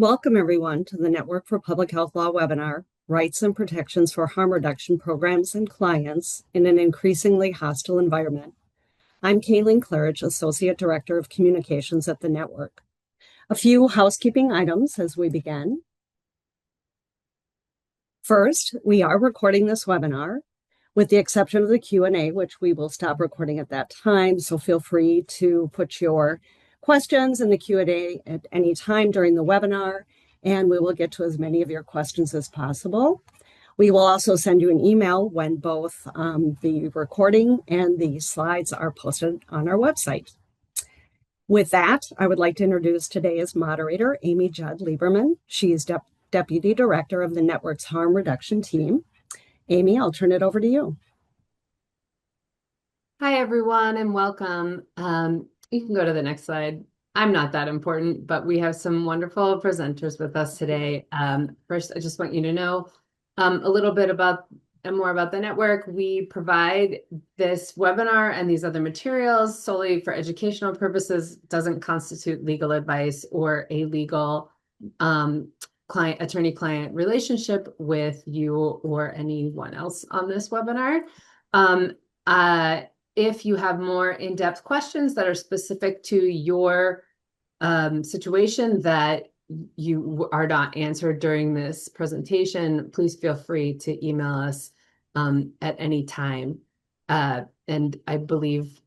Welcome, everyone, to the Network for Public Health Law webinar, Rights and Protections for Harm Reduction Programs and Clients in an Increasingly Hostile Environment. I'm Kayleen Claridge, Associate Director of Communications at the Network. A few housekeeping items as we begin. First, we are recording this webinar, with the exception of the Q&A, which we will stop recording at that time, so feel free to put your questions in the Q&A at any time during the webinar, and we will get to as many of your questions as possible. We will also send you an email when both the recording and the slides are posted on our website. With that, I would like to introduce today's moderator, Amy Judd Lieberman. She is Deputy Director of the Network's Harm Reduction Team. Amy, I'll turn it over to you. Hi, everyone, and welcome. You can go to the next slide. I'm not that important, but we have some wonderful presenters with us today. First, I just want you to know a little bit more about the network. We provide this webinar and these other materials solely for educational purposes. Doesn't constitute legal advice or a legal attorney-client relationship with you or anyone else on this webinar. If you have more in-depth questions that are specific to your situation that you are not answered during this presentation, please feel free to email us at any time. And I believe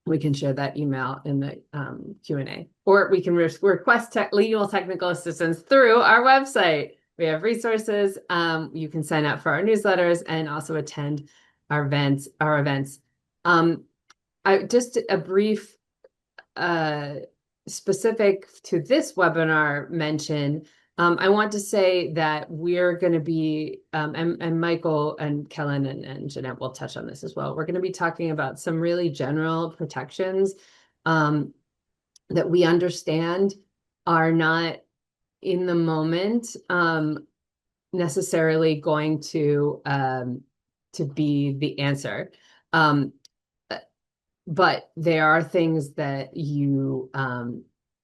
we can share that email in the Q&A, or we can request legal technical assistance through our website. We have resources. You can sign up for our newsletters and also attend our events. Just a brief specific to this webinar mention. I want to say that we're going to be, and Michael and Kellen and Jeanette will touch on this as well. We're going to be talking about some really general protections that we understand are not in the moment necessarily going to be the answer. But there are things that you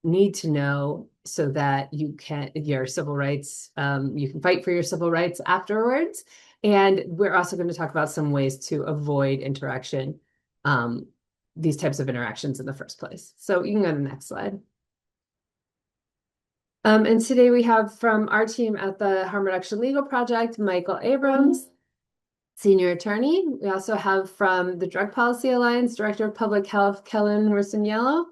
need to know so that you can, your civil rights, you can fight for your civil rights afterwards. And we're also going to talk about some ways to avoid interaction, these types of interactions in the first place. So you can go to the next slide. And today we have from our team at the Harm Reduction Legal Project, Michael Abrams, Senior Attorney. We also have from the Drug Policy Alliance, Director of Public Health, Kellen Rossignolo,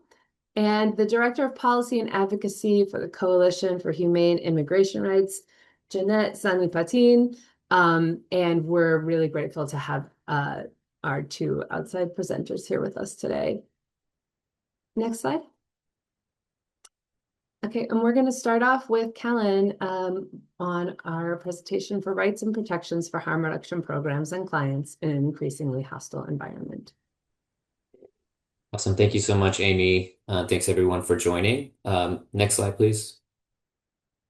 and the Director of Policy and Advocacy for the Coalition for Humane Immigration Rights, Jeanette Sani-Patin. And we're really grateful to have our two outside presenters here with us today. Next slide. Okay, and we're going to start off with Kellen on our presentation for rights and protections for harm reduction programs and clients in an increasingly hostile environment. Awesome. Thank you so much, Amy. Thanks, everyone, for joining. Next slide, please.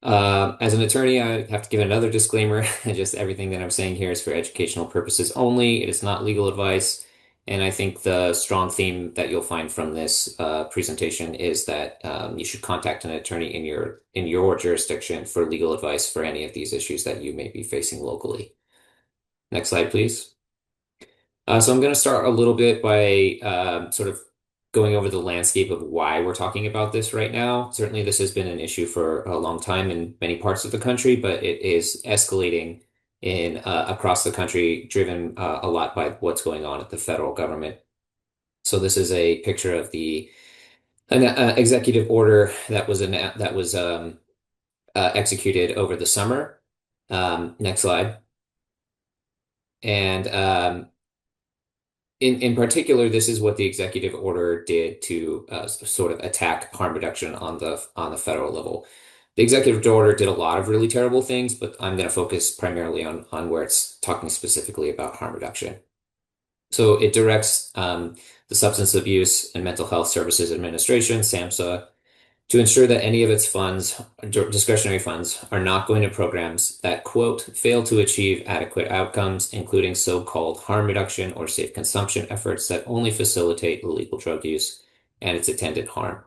As an attorney, I have to give another disclaimer. Just everything that I'm saying here is for educational purposes only. It is not legal advice. And I think the strong theme that you'll find from this presentation is that you should contact an attorney in your jurisdiction for legal advice for any of these issues that you may be facing locally. Next slide, please. So I'm going to start a little bit by sort of going over the landscape of why we're talking about this right now. Certainly, this has been an issue for a long time in many parts of the country, but it is escalating in across the country, driven a lot by what's going on at the federal government. So this is a picture of an executive order that was executed over the summer. Next slide. And in particular, this is what the executive order did to sort of attack harm reduction on the federal level. The executive order did a lot of really terrible things, but I'm going to focus primarily on where it's talking specifically about harm reduction. So it directs the Substance Abuse and Mental Health Services Administration, SAMHSA, to ensure that any of its funds, discretionary funds, are not going to programs that, quote, fail to achieve adequate outcomes, including so-called harm reduction or safe consumption efforts that only facilitate illegal drug use and its attendant harm.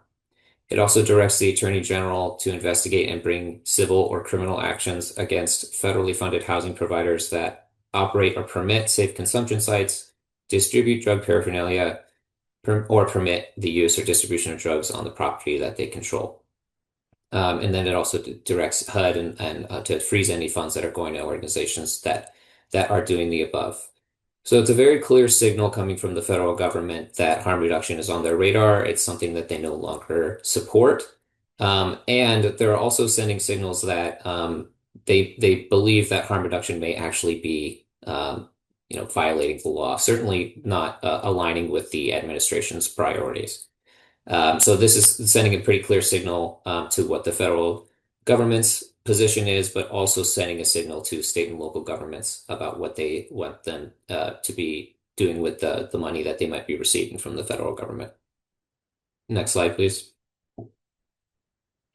It also directs the Attorney General to investigate and bring civil or criminal actions against federally funded housing providers that operate or permit safe consumption sites, distribute drug paraphernalia, or permit the use or distribution of drugs on the property that they control. And then it also directs HUD and to freeze any funds that are going to organizations that are doing the above. So it's a very clear signal coming from the federal government that harm reduction is on their radar. It's something that they no longer support. And they're also sending signals that they believe that harm reduction may actually be violating the law, certainly not aligning with the administration's priorities. So this is sending a pretty clear signal to what the federal government's position is, but also sending a signal to state and local governments about what they want them to be doing with the money that they might be receiving from the federal government. Next slide, please.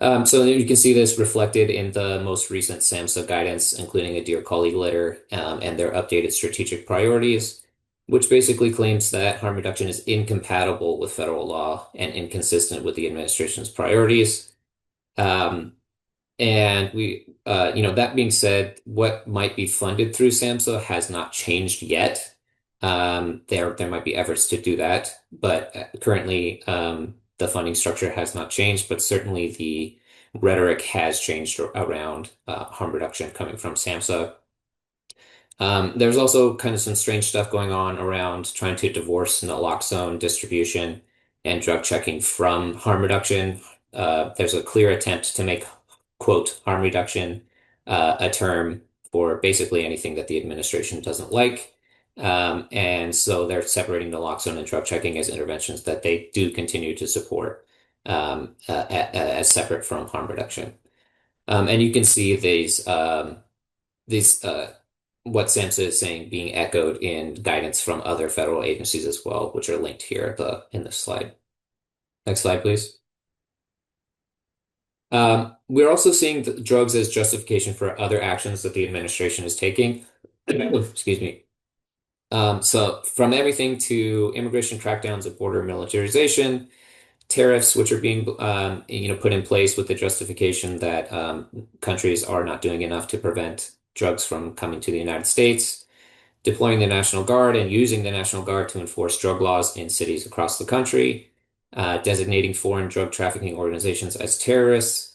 So you can see this reflected in the most recent SAMHSA guidance, including a Dear Colleague letter and their updated strategic priorities, which basically claims that harm reduction is incompatible with federal law and inconsistent with the administration's priorities. And that being said, what might be funded through SAMHSA has not changed yet. There might be efforts to do that, but currently the funding structure has not changed, but certainly the rhetoric has changed around harm reduction coming from SAMHSA. There's also kind of some strange stuff going on around trying to divorce naloxone distribution and drug checking from harm reduction. There's a clear attempt to make, quote, harm reduction a term for basically anything that the administration doesn't like. And so they're separating naloxone and drug checking as interventions that they do continue to support as separate from harm reduction. And you can see these what SAMHSA is saying being echoed in guidance from other federal agencies as well, which are linked here in the slide. Next slide, please. We're also seeing the drugs as justification for other actions that the administration is taking. Excuse me. So from everything to immigration crackdowns and border militarization, tariffs, which are being put in place with the justification that countries are not doing enough to prevent drugs from coming to the United States, deploying the National Guard and using the National Guard to enforce drug laws in cities across the country, designating foreign drug trafficking organizations as terrorists,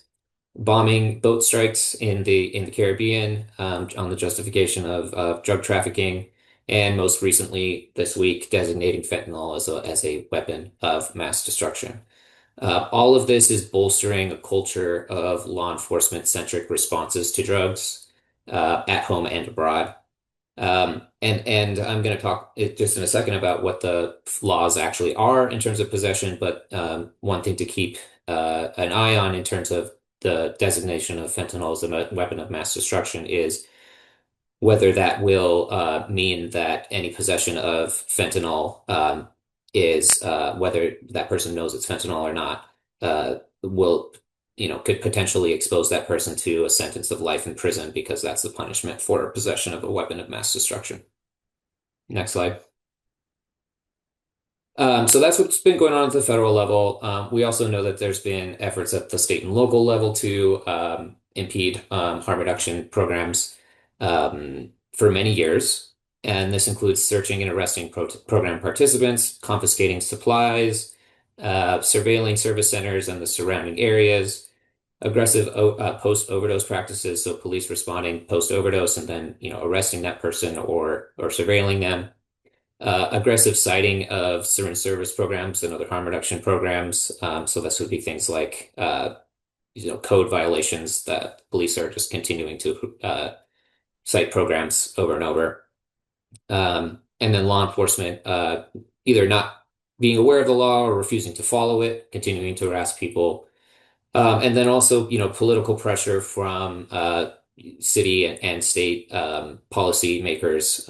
bombing boat strikes in the Caribbean on the justification of drug trafficking, and most recently this week designating fentanyl as a weapon of mass destruction. All of this is bolstering a culture of law enforcement-centric responses to drugs at home and abroad. And I'm going to talk just in a second about what the laws actually are in terms of possession, but one thing to keep an eye on in terms of the designation of fentanyl as a weapon of mass destruction is whether that will mean that any possession of fentanyl is whether that person knows it's fentanyl or not could potentially expose that person to a sentence of life in prison because that's the punishment for possession of a weapon of mass destruction. Next slide. So that's what's been going on at the federal level. We also know that there's been efforts at the state and local level to impede harm reduction programs for many years. And this includes searching and arresting program participants, confiscating supplies, surveilling service centers and the surrounding areas, aggressive post-overdose practices, so police responding post-overdose and then arresting that person or surveilling them. Aggressive citing of certain service programs and other harm reduction programs. So this would be things like code violations that police are just continuing to cite programs over and over. And then law enforcement either not being aware of the law or refusing to follow it, continuing to harass people. And then also, political pressure from city and state policy makers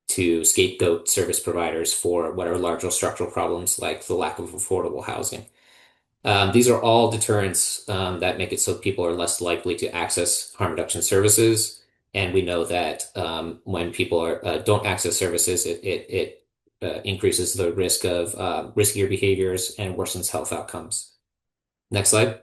to scapegoat service providers for what are larger structural problems like the lack of affordable housing. These are all deterrents that make it so people are less likely to access harm reduction services. And we know that when people don't access services, it increases the risk of riskier behaviors and worsens health outcomes. Next slide.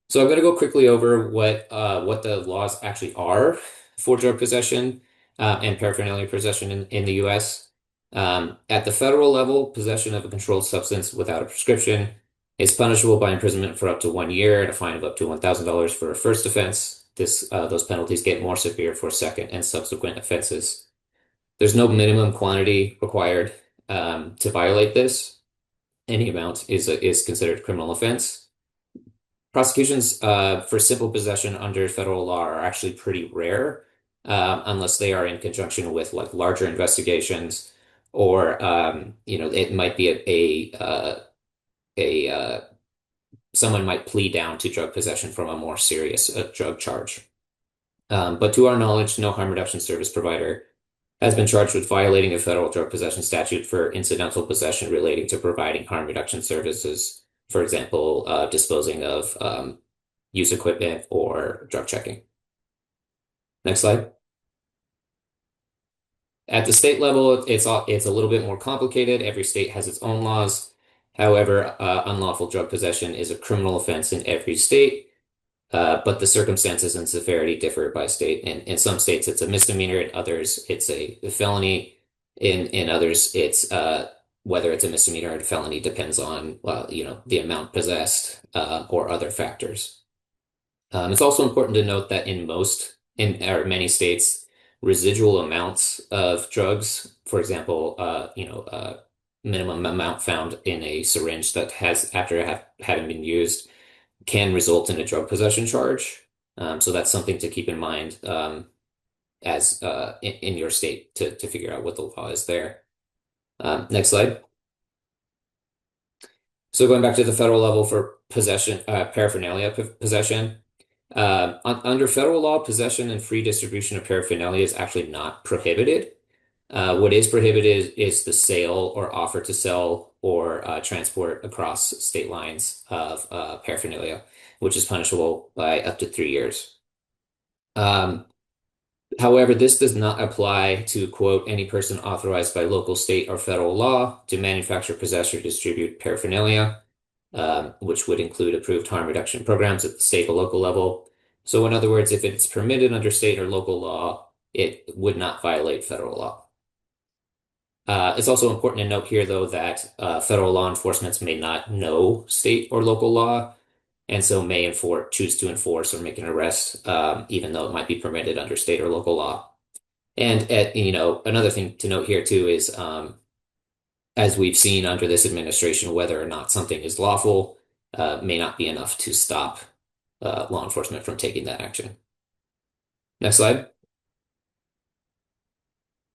So I'm going to go quickly over what the laws actually are for drug possession and paraphernalia possession in the U.S. At the federal level, possession of a controlled substance without a prescription is punishable by imprisonment for up to 1 year and a fine of up to $1,000 for a first offense. Those penalties get more severe for second and subsequent offenses. There's no minimum quantity required to violate this. Any amount is considered a criminal offense. Prosecutions for simple possession under federal law are actually pretty rare, unless they are in conjunction with like larger investigations, or it might be someone might plead down to drug possession from a more serious drug charge. But to our knowledge, no harm reduction service provider has been charged with violating a federal drug possession statute for incidental possession relating to providing harm reduction services. For example, disposing of use equipment or drug checking. Next slide. At the state level, it's a little bit more complicated. Every state has its own laws. However, unlawful drug possession is a criminal offense in every state, but the circumstances and severity differ by state. In some states, it's a misdemeanor. In others, it's a felony. In others, it's whether it's a misdemeanor or a felony depends on the amount possessed or other factors. It's also important to note that many states, residual amounts of drugs, for example, minimum amount found in a syringe that has after having been used can result in a drug possession charge. So that's something to keep in mind as in your state to figure out what the law is there. Next slide. So going back to the federal level for possession, paraphernalia possession. Under federal law, possession and free distribution of paraphernalia is actually not prohibited. What is prohibited is the sale or offer to sell or transport across state lines of paraphernalia, which is punishable by up to 3 years. However, this does not apply to, quote, any person authorized by local, state, or federal law to manufacture, possess, or distribute paraphernalia, which would include approved harm reduction programs at the state or local level. So in other words, if it's permitted under state or local law, it would not violate federal law. It's also important to note here, though, that federal law enforcement may not know state or local law, and so may choose to enforce or make an arrest, even though it might be permitted under state or local law. And another thing to note here too is, as we've seen under this administration, whether or not something is lawful may not be enough to stop law enforcement from taking that action. Next slide.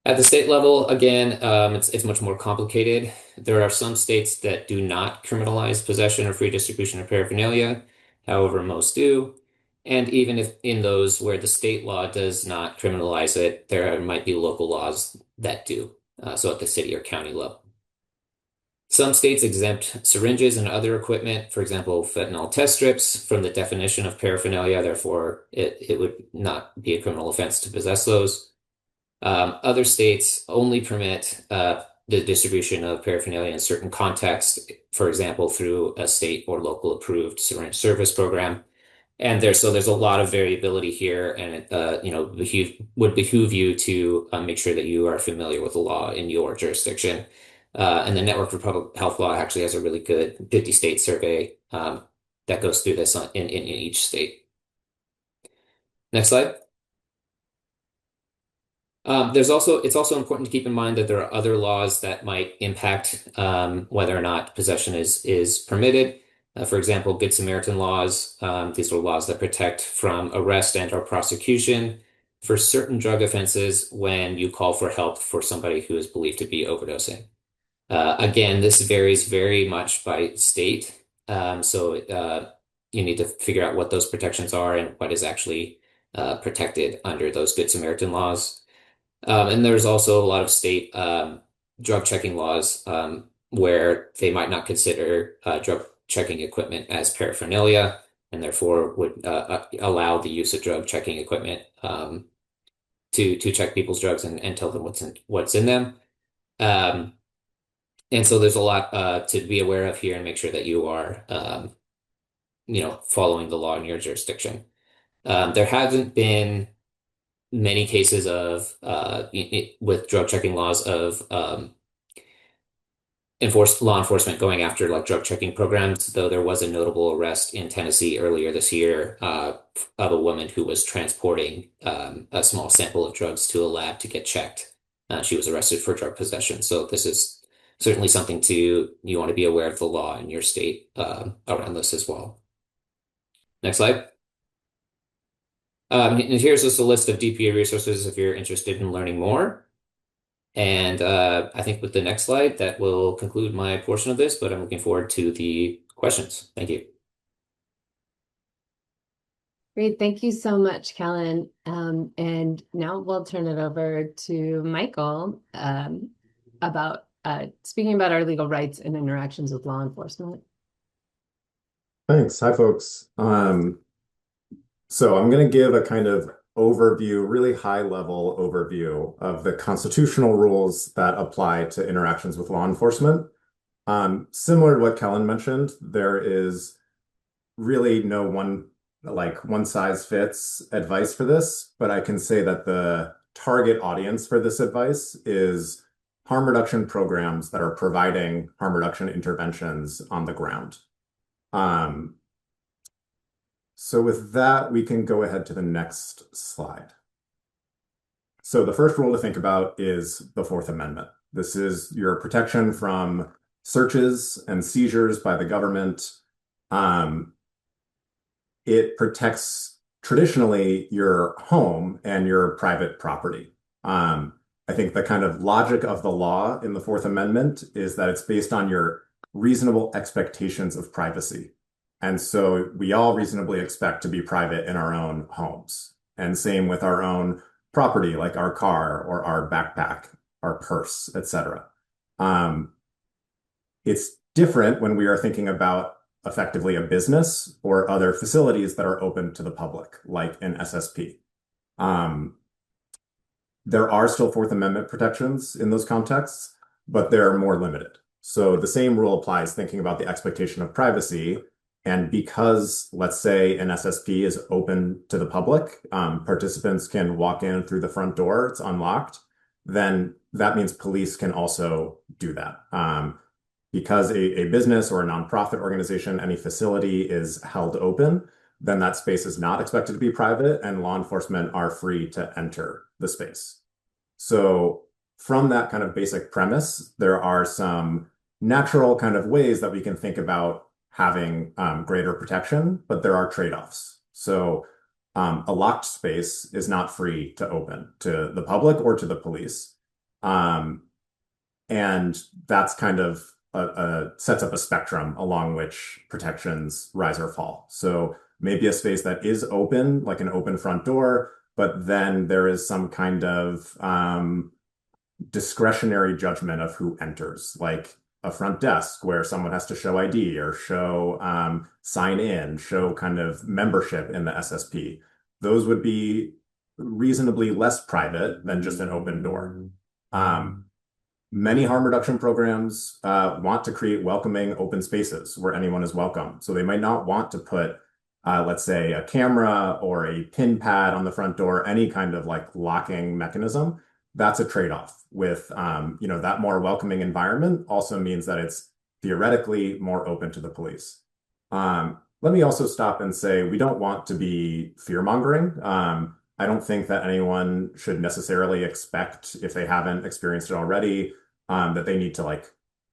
At the state level, again, it's much more complicated. There are some states that do not criminalize possession or free distribution of paraphernalia. However, most do. And even if in those where the state law does not criminalize it, there might be local laws that do. So at the city or county level. Some states exempt syringes and other equipment, for example, fentanyl test strips, from the definition of paraphernalia. Therefore, it would not be a criminal offense to possess those. Other states only permit the distribution of paraphernalia in certain contexts, for example, through a state or local approved syringe service program. And there's a lot of variability here, and it would behoove you to make sure that you are familiar with the law in your jurisdiction. And the Network for Public Health Law actually has a really good 50-state survey that goes through this in each state. Next slide. It's also important to keep in mind that there are other laws that might impact whether or not possession is permitted. For example, Good Samaritan laws. These are laws that protect from arrest and/or prosecution for certain drug offenses when you call for help for somebody who is believed to be overdosing. Again, this varies very much by state. So you need to figure out what those protections are and what is actually protected under those Good Samaritan laws. And there's also a lot of state drug checking laws where they might not consider drug checking equipment as paraphernalia, and therefore would allow the use of drug checking equipment to check people's drugs and tell them what's in them. And so there's a lot to be aware of here and make sure that you are, following the law in your jurisdiction. There hasn't been many cases of with drug checking laws of law enforcement going after like drug checking programs, though there was a notable arrest in Tennessee earlier this year of a woman who was transporting a small sample of drugs to a lab to get checked. She was arrested for drug possession. So this is certainly something you want to be aware of the law in your state around this as well. Next slide. And here's just a list of DPA resources if you're interested in learning more. And I think with the next slide, that will conclude my portion of this, but I'm looking forward to the questions. Thank you. Great. Thank you so much, Kellen. And now we'll turn it over to Michael about speaking about our legal rights and interactions with law enforcement. Thanks. Hi, folks. So I'm going to give a kind of overview, really high-level overview of the constitutional rules that apply to interactions with law enforcement. Similar to what Kellen mentioned, there is really no one size fits advice for this, but I can say that the target audience for this advice is harm reduction programs that are providing harm reduction interventions on the ground. So with that, we can go ahead to the next slide. So the first rule to think about is the Fourth Amendment. This is your protection from searches and seizures by the government. It protects traditionally your home and your private property. I think the kind of logic of the law in the Fourth Amendment is that it's based on your reasonable expectations of privacy. And so we all reasonably expect to be private in our own homes. And same with our own property, like our car or our backpack, our purse, etc. It's different when we are thinking about effectively a business or other facilities that are open to the public, like an SSP. There are still Fourth Amendment protections in those contexts, but they're more limited. So the same rule applies thinking about the expectation of privacy. And because, let's say, an SSP is open to the public, participants can walk in through the front door, it's unlocked, then that means police can also do that. Because a business or a nonprofit organization, any facility is held open, then that space is not expected to be private and law enforcement are free to enter the space. So from that kind of basic premise, there are some natural kind of ways that we can think about having greater protection, but there are trade-offs. So a locked space is not free to open to the public or to the police. And that's kind of sets up a spectrum along which protections rise or fall. So maybe a space that is open, like an open front door, but then there is some kind of discretionary judgment of who enters, like a front desk where someone has to show ID or show sign in, show kind of membership in the SSP. Those would be reasonably less private than just an open door. Many harm reduction programs want to create welcoming open spaces where anyone is welcome. So they might not want to put, let's say, a camera or a pin pad on the front door, any kind of like locking mechanism. That's a trade-off with, that more welcoming environment also means that it's theoretically more open to the police. Let me also stop and say we don't want to be fear-mongering. I don't think that anyone should necessarily expect, if they haven't experienced it already, that they need to like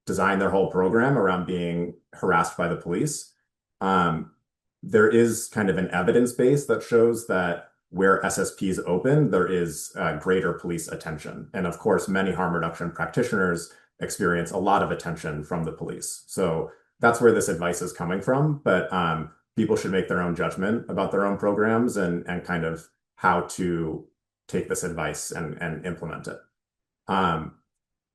design their whole program around being harassed by the police. There is kind of an evidence base that shows that where SSPs open, there is greater police attention. And of course, many harm reduction practitioners experience a lot of attention from the police. So that's where this advice is coming from. But people should make their own judgment about their own programs and kind of how to take this advice and implement it.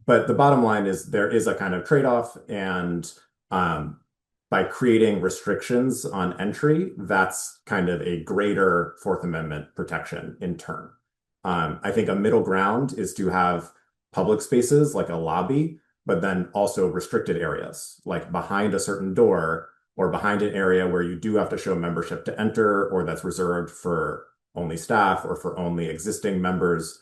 But the bottom line is there is a kind of trade-off, and by creating restrictions on entry, that's kind of a greater Fourth Amendment protection in turn. I think a middle ground is to have public spaces like a lobby but then also restricted areas, like behind a certain door or behind an area where you do have to show membership to enter, or that's reserved for only staff or for only existing members.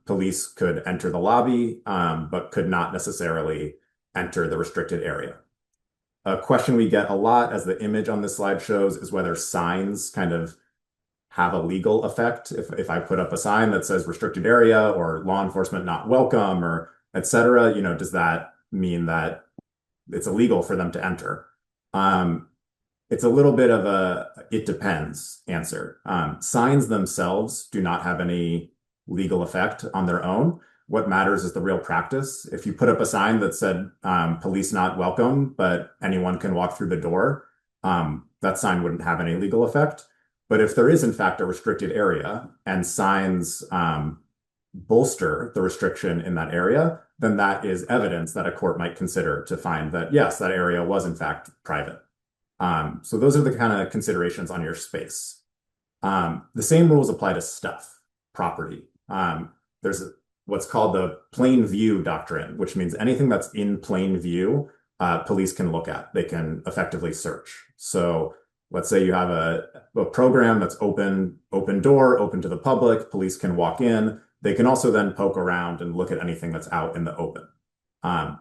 Police could enter the lobby, but could not necessarily enter the restricted area. A question we get a lot, as the image on this slide shows, is whether signs kind of have a legal effect. If I put up a sign that says restricted area or law enforcement not welcome or et cetera, does that mean that it's illegal for them to enter? It's a little bit of a it depends answer. Signs themselves do not have any legal effect on their own. What matters is the real practice. If you put up a sign that said police not welcome, but anyone can walk through the door, that sign wouldn't have any legal effect. But if there is in fact a restricted area and signs bolster the restriction in that area, then that is evidence that a court might consider to find that, yes, that area was in fact private. So those are the kind of considerations on your space. The same rules apply to stuff, property. There's what's called the plain view doctrine, which means anything that's in plain view, police can look at. They can effectively search. So let's say you have a program that's open door, open to the public, police can walk in. They can also then poke around and look at anything that's out in the open.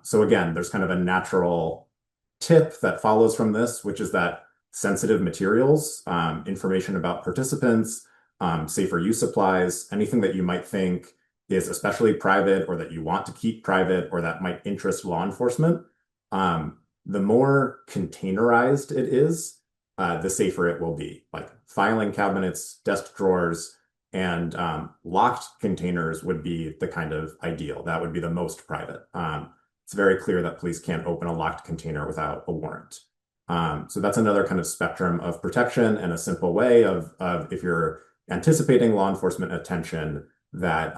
So again, there's kind of a natural tip that follows from this, which is that sensitive materials, information about participants, safer use supplies, anything that you might think is especially private or that you want to keep private or that might interest law enforcement, the more containerized it is, the safer it will be. Like filing cabinets, desk drawers, and locked containers would be the kind of ideal. That would be the most private. It's very clear that police can't open a locked container without a warrant. So that's another kind of spectrum of protection and a simple way of if you're anticipating law enforcement attention, that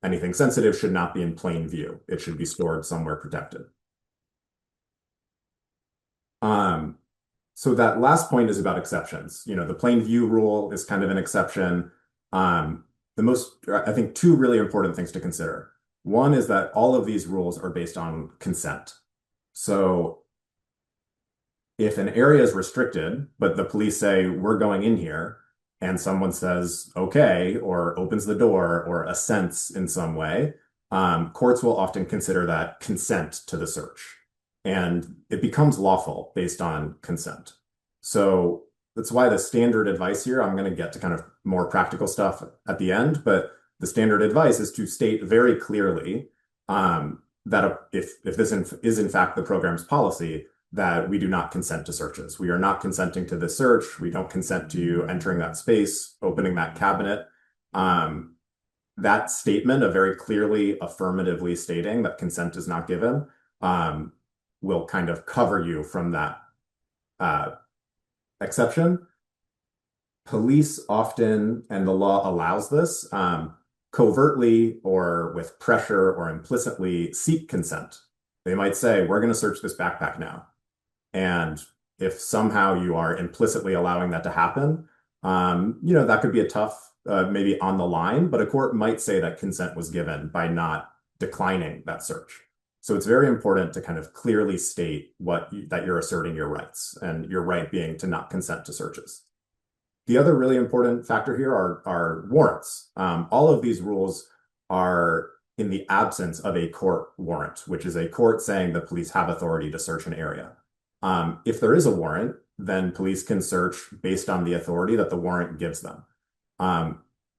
anything sensitive should not be in plain view. It should be stored somewhere protected. So that last point is about exceptions. The plain view rule is kind of an exception. I think two really important things to consider. One is that all of these rules are based on consent. So if an area is restricted, but the police say, we're going in here, and someone says, okay, or opens the door or assents in some way, courts will often consider that consent to the search. And it becomes lawful based on consent. So that's why the standard advice here, I'm going to get to kind of more practical stuff at the end, but the standard advice is to state very clearly that if this is in fact the program's policy, that we do not consent to searches. We are not consenting to the search. We don't consent to you entering that space, opening that cabinet. That statement of very clearly affirmatively stating that consent is not given will kind of cover you from that exception. Police often, and the law allows this, covertly or with pressure or implicitly seek consent. They might say, we're going to search this backpack now. And if somehow you are implicitly allowing that to happen, that could be a tough, maybe on the line, but a court might say that consent was given by not declining that search. So it's very important to kind of clearly state that you're asserting your rights, and your right being to not consent to searches. The other really important factor here are warrants. All of these rules are in the absence of a court warrant, which is a court saying the police have authority to search an area. If there is a warrant, then police can search based on the authority that the warrant gives them.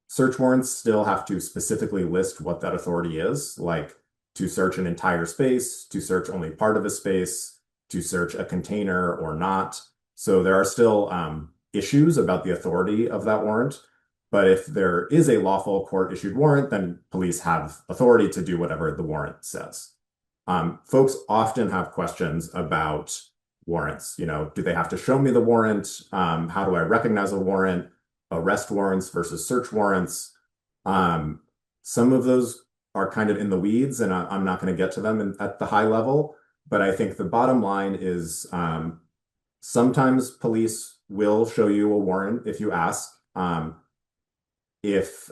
Search warrants still have to specifically list what that authority is, like to search an entire space, to search only part of a space, to search a container or not. So there are still issues about the authority of that warrant. But if there is a lawful court-issued warrant, then police have authority to do whatever the warrant says. Folks often have questions about warrants. Do they have to show me the warrant? How do I recognize a warrant? Arrest warrants versus search warrants. Some of those are kind of in the weeds, and I'm not going to get to them at the high level. But I think the bottom line is sometimes police will show you a warrant if you ask. If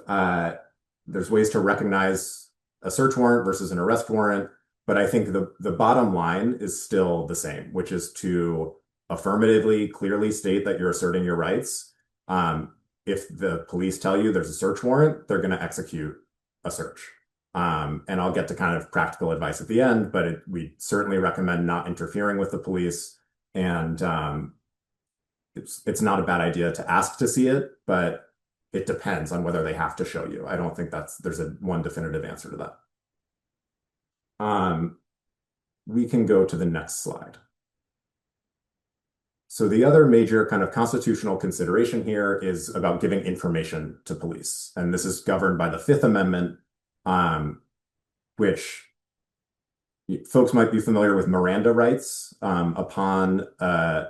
there's ways to recognize a search warrant versus an arrest warrant, But I think the bottom line is still the same, which is to affirmatively, clearly state that you're asserting your rights. If the police tell you there's a search warrant, they're going to execute a search. And I'll get to kind of practical advice at the end, but we certainly recommend not interfering with the police. And it's not a bad idea to ask to see it, but it depends on whether they have to show you. I don't think there's one definitive answer to that. We can go to the next slide. So the other major kind of constitutional consideration here is about giving information to police. And this is governed by the Fifth Amendment, which folks might be familiar with Miranda rights. Upon a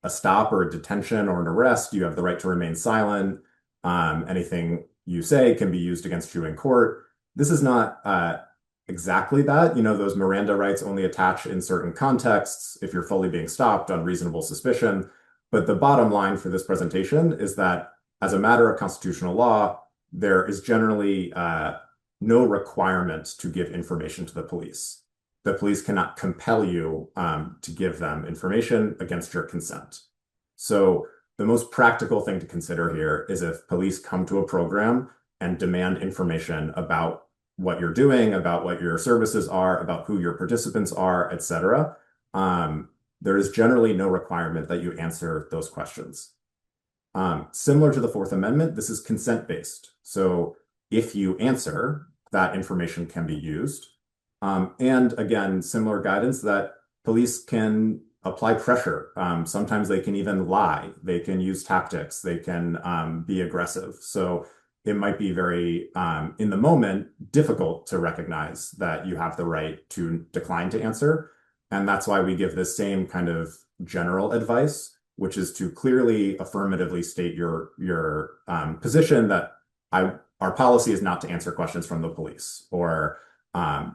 stop or a detention or an arrest, you have the right to remain silent. Anything you say can be used against you in court. This is not exactly that. Those Miranda rights only attach in certain contexts if you're fully being stopped on reasonable suspicion. But the bottom line for this presentation is that as a matter of constitutional law, there is generally no requirement to give information to the police. The police cannot compel you to give them information against your consent. So the most practical thing to consider here is if police come to a program and demand information about what you're doing, about what your services are, about who your participants are, etc. There is generally no requirement that you answer those questions. Similar to the Fourth Amendment, this is consent-based. So if you answer, that information can be used. And again, similar guidance that police can apply pressure. Sometimes they can even lie. They can use tactics. They can be aggressive. So it might be very, in the moment, difficult to recognize that you have the right to decline to answer. And that's why we give this same kind of general advice, which is to clearly affirmatively state your position that our policy is not to answer questions from the police, or I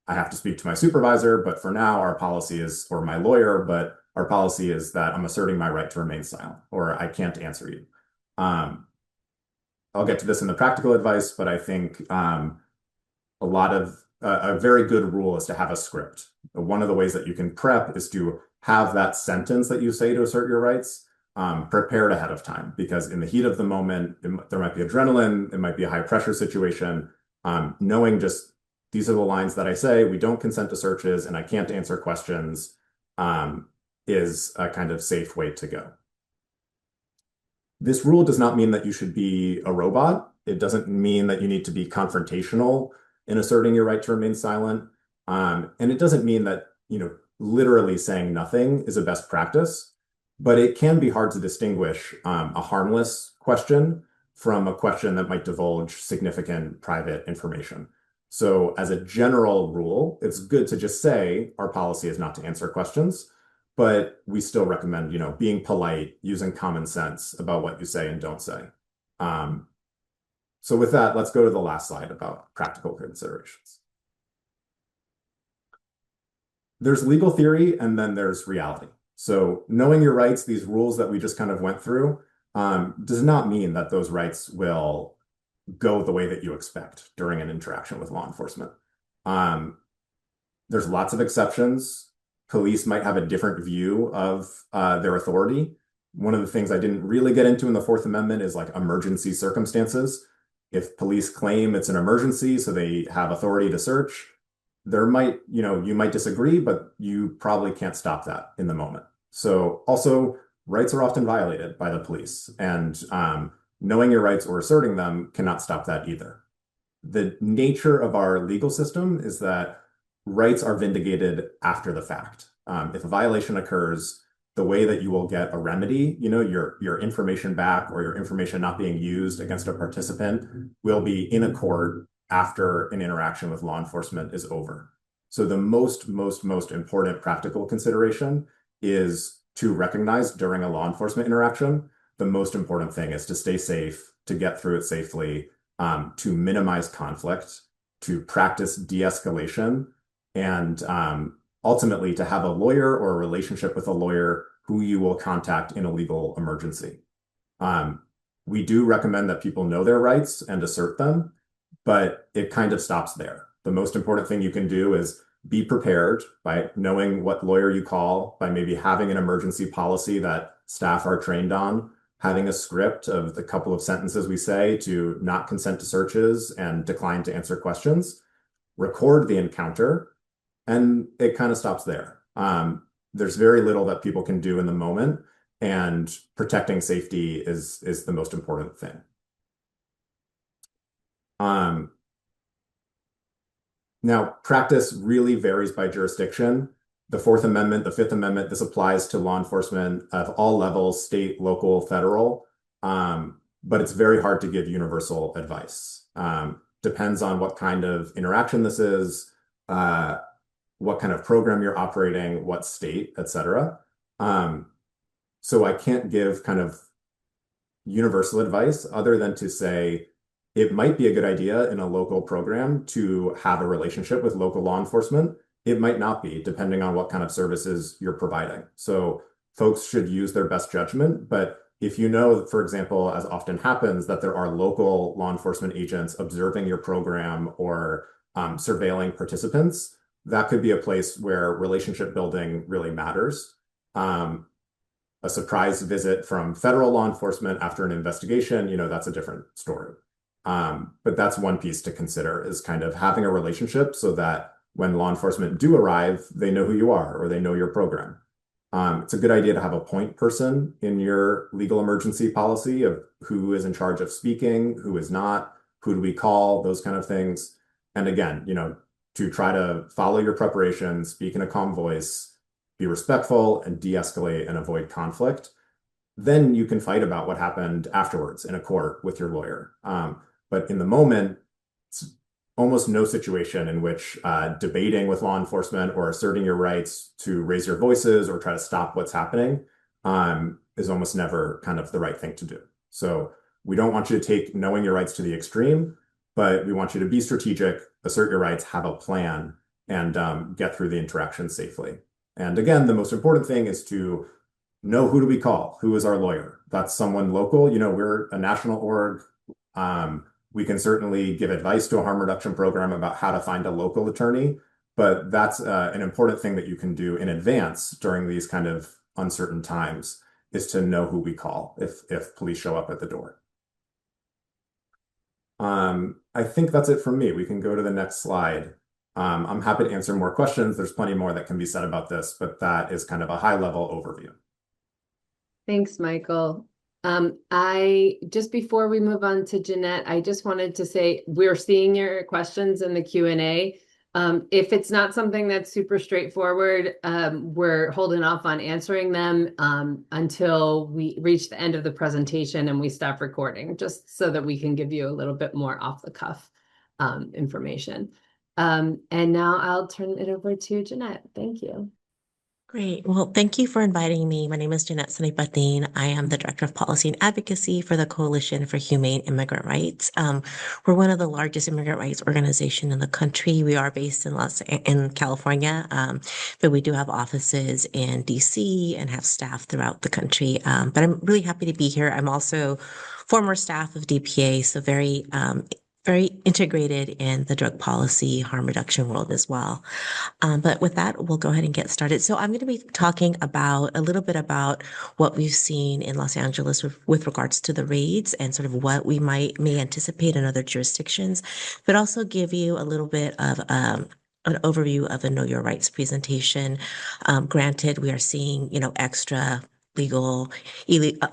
have to speak to my supervisor, but for now our policy is, or my lawyer, but our policy is that I'm asserting my right to remain silent, or I can't answer you. I'll get to this in the practical advice, but I think a very good rule is to have a script. One of the ways that you can prep is to have that sentence that you say to assert your rights prepared ahead of time, because in the heat of the moment, there might be adrenaline, it might be a high pressure situation. Knowing just these are the lines that I say, we don't consent to searches and I can't answer questions is a kind of safe way to go. This rule does not mean that you should be a robot. It doesn't mean that you need to be confrontational in asserting your right to remain silent. And it doesn't mean that, literally saying nothing is a best practice, but it can be hard to distinguish a harmless question from a question that might divulge significant private information. So as a general rule, it's good to just say our policy is not to answer questions, but we still recommend, being polite, using common sense about what you say and don't say. So with that, let's go to the last slide about practical considerations. There's legal theory and then there's reality. So knowing your rights, these rules that we just kind of went through, does not mean that those rights will go the way that you expect during an interaction with law enforcement. There's lots of exceptions. Police might have a different view of their authority. One of the things I didn't really get into in the Fourth Amendment is like emergency circumstances. If police claim it's an emergency, so they have authority to search, there might, you might disagree, but you probably can't stop that in the moment. So also, rights are often violated by the police, and knowing your rights or asserting them cannot stop that either. The nature of our legal system is that rights are vindicated after the fact. If a violation occurs, the way that you will get a remedy, your information back or your information not being used against a participant will be in a court after an interaction with law enforcement is over. So the most important practical consideration is to recognize during a law enforcement interaction, the most important thing is to stay safe, to get through it safely, to minimize conflict, to practice de-escalation, and ultimately to have a lawyer or a relationship with a lawyer who you will contact in a legal emergency. We do recommend that people know their rights and assert them, but it kind of stops there. The most important thing you can do is be prepared by knowing what lawyer you call, by maybe having an emergency policy that staff are trained on, having a script of the couple of sentences we say to not consent to searches and decline to answer questions, record the encounter, and it kind of stops there. There's very little that people can do in the moment, and protecting safety is the most important thing. Now, practice really varies by jurisdiction. The Fourth Amendment, the Fifth Amendment, this applies to law enforcement of all levels, state, local, federal, but it's very hard to give universal advice. Depends on what kind of interaction this is, what kind of program you're operating, what state, et cetera. So I can't give kind of universal advice other than to say it might be a good idea in a local program to have a relationship with local law enforcement. It might not be, depending on what kind of services you're providing. So folks should use their best judgment. But if you know, for example, as often happens, that there are local law enforcement agents observing your program or surveilling participants, that could be a place where relationship building really matters. A surprise visit from federal law enforcement after an investigation, that's a different story. But that's one piece to consider, is kind of having a relationship so that when law enforcement do arrive, they know who you are or they know your program. It's a good idea to have a point person in your legal emergency policy of who is in charge of speaking, who is not, who do we call, those kind of things. And again, to try to follow your preparation, speak in a calm voice, be respectful, and de-escalate and avoid conflict. Then you can fight about what happened afterwards in a court with your lawyer. But in the moment, it's almost no situation in which debating with law enforcement or asserting your rights to raise your voices or try to stop what's happening is almost never kind of the right thing to do. So we don't want you to take knowing your rights to the extreme, but we want you to be strategic, assert your rights, have a plan, and get through the interaction safely. And again, the most important thing is to know, who do we call? Who is our lawyer? That's someone local. We're a national org. We can certainly give advice to a harm reduction program about how to find a local attorney, but that's an important thing that you can do in advance during these kind of uncertain times, is to know who we call if police show up at the door. I think that's it from me. We can go to the next slide. I'm happy to answer more questions. There's plenty more that can be said about this, but that is kind of a high-level overview. Thanks, Michael. I just before we move on to Jeanette, I just wanted to say we're seeing your questions in the Q&A. If it's not something that's super straightforward, we're holding off on answering them until we reach the end of the presentation and we stop recording, just so that we can give you a little bit more off the cuff information. And now I'll turn it over to Jeanette. Thank you. Great. Well, thank you for inviting me. My name is Jeanette Sunny-Patin. I am the Director of Policy and Advocacy for the Coalition for Humane Immigrant Rights. We're one of the largest immigrant rights organizations in the country. We are based in California, but we do have offices in DC and have staff throughout the country. But I'm really happy to be here. I'm also former staff of DPA, so very integrated in the drug policy harm reduction world as well. But with that, we'll go ahead and get started. So I'm going to be talking about a little bit about what we've seen in Los Angeles with regards to the raids and sort of what we may anticipate in other jurisdictions, but also give you a little bit of an overview of the Know Your Rights presentation. Granted, we are seeing, extra legal,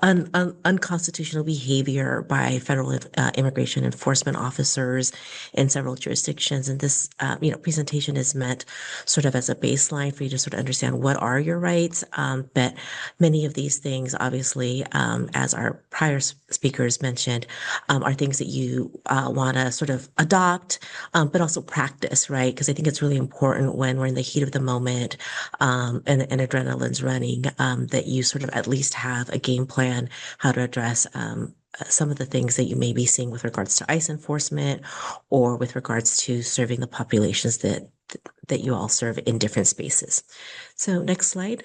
unconstitutional behavior by federal immigration enforcement officers in several jurisdictions. And this, presentation is meant sort of as a baseline for you to sort of understand what are your rights. But many of these things, obviously, as our prior speakers mentioned, are things that you want to sort of adopt, but also practice, right? Because I think it's really important when we're in the heat of the moment and adrenaline's running, that you sort of at least have a game plan how to address some of the things that you may be seeing with regards to ICE enforcement or with regards to serving the populations that you all serve in different spaces. So next slide.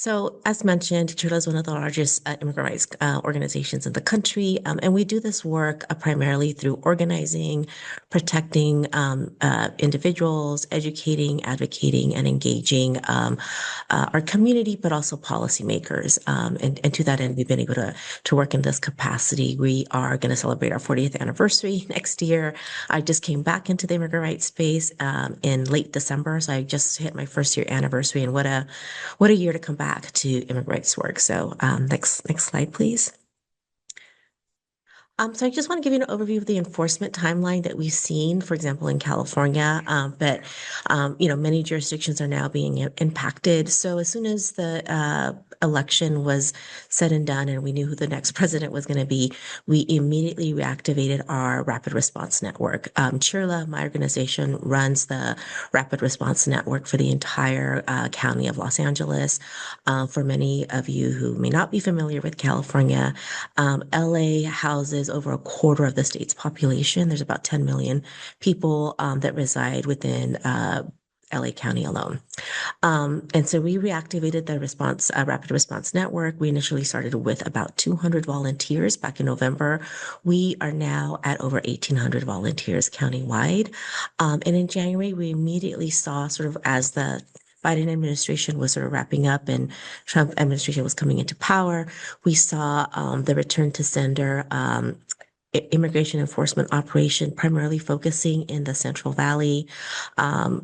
So, as mentioned, CHIRLA is one of the largest immigrant rights organizations in the country, and we do this work primarily through organizing, protecting individuals, educating, advocating, and engaging our community, but also policymakers. And to that end, we've been able to work in this capacity. We are going to celebrate our 40th anniversary next year. I just came back into the immigrant rights space in late December, so I just hit my first year anniversary, and what a year to come back to immigrant rights work. So next slide, please. So I just want to give you an overview of the enforcement timeline that we've seen, for example, in California, but many jurisdictions are now being impacted. So as soon as the election was said and done and we knew who the next president was going to be, we immediately reactivated our rapid response network. CHIRLA, my organization, runs the rapid response network for the entire county of Los Angeles. For many of you who may not be familiar with California, LA houses over a quarter of the state's population. There's about 10 million people that reside within LA County alone. And so we reactivated the rapid response network. We initially started with about 200 volunteers back in November. We are now at over 1,800 volunteers countywide. And in January, we immediately saw, sort of as the Biden administration was sort of wrapping up and Trump administration was coming into power, we saw the return to sender immigration enforcement operation, primarily focusing in the Central Valley,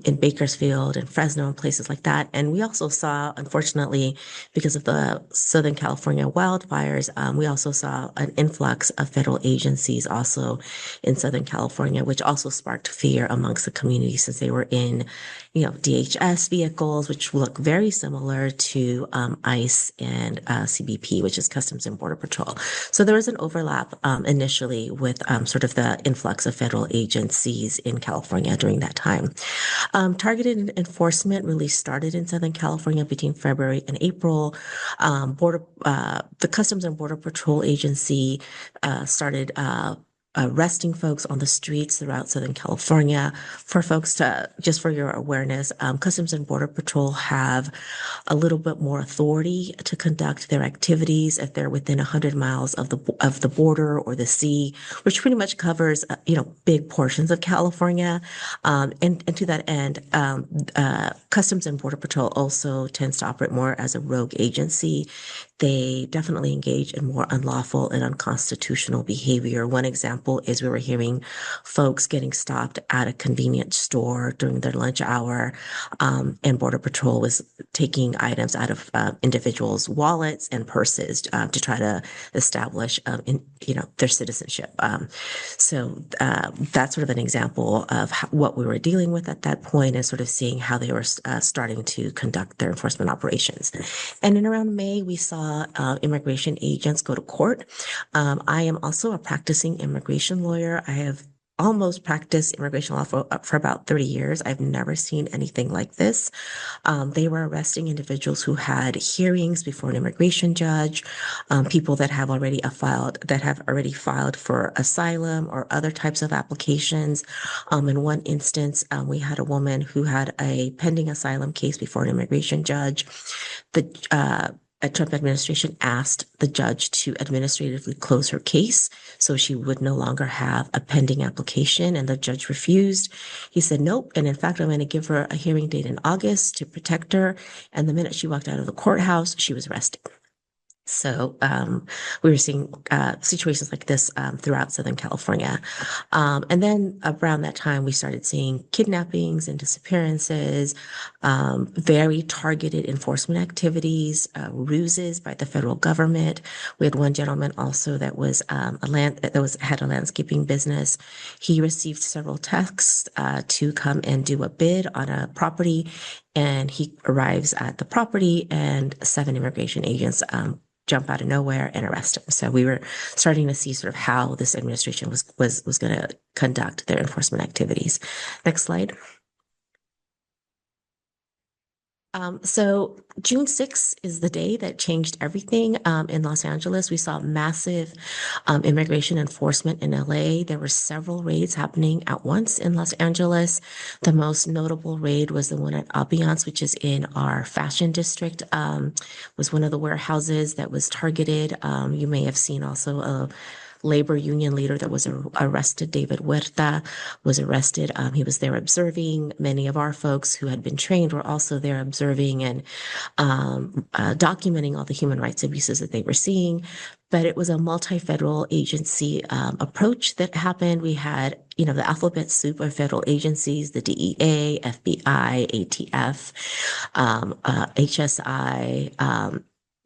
in Bakersfield and Fresno and places like that. And we also saw, unfortunately, because of the Southern California wildfires, we also saw an influx of federal agencies also in Southern California, which also sparked fear amongst the community since they were in, DHS vehicles, which look very similar to ICE and CBP, which is Customs and Border Patrol. So there was an overlap initially with sort of the influx of federal agencies in California during that time. Targeted enforcement really started in Southern California between February and April. The Customs and Border Patrol Agency started arresting folks on the streets throughout Southern California. For folks just for your awareness, Customs and Border Patrol have a little bit more authority to conduct their activities if they're within 100 miles of the border or the sea, which pretty much covers, big portions of California. And to that end, Customs and Border Patrol also tends to operate more as a rogue agency. They definitely engage in more unlawful and unconstitutional behavior. One example is we were hearing folks getting stopped at a convenience store during their lunch hour, and Border Patrol was taking items out of individuals' wallets and purses to try to establish, their citizenship. So that's sort of an example of what we were dealing with at that point, and sort of seeing how they were starting to conduct their enforcement operations. And in around May, we saw immigration agents go to court. I am also a practicing immigration lawyer. I have almost practiced immigration law for about 30 years. I've never seen anything like this. They were arresting individuals who had hearings before an immigration judge, people that have already filed for asylum or other types of applications. In one instance, we had a woman who had a pending asylum case before an immigration judge. The Trump administration asked the judge to administratively close her case so she would no longer have a pending application, and the judge refused. He said, nope. And in fact, I'm going to give her a hearing date in August to protect her. And the minute she walked out of the courthouse, she was arrested. So we were seeing situations like this throughout Southern California. And then around that time, we started seeing kidnappings and disappearances, very targeted enforcement activities, ruses by the federal government. We had one gentleman also that was had a landscaping business. He received several texts to come and do a bid on a property, and he arrives at the property, and 7 immigration agents jump out of nowhere and arrest him. So we were starting to see sort of how this administration was going to conduct their enforcement activities. Next slide. So June 6th is the day that changed everything in Los Angeles. We saw massive immigration enforcement in LA. There were several raids happening at once in Los Angeles. The most notable raid was the one at Albiance, which is in our fashion district, was one of the warehouses that was targeted. You may have seen also a labor union leader that was arrested. David Huerta was arrested. He was there observing. Many of our folks who had been trained were also there observing and documenting all the human rights abuses that they were seeing. But it was a multi-federal agency approach that happened. We had, the alphabet soup of federal agencies, the DEA, FBI, ATF, HSI,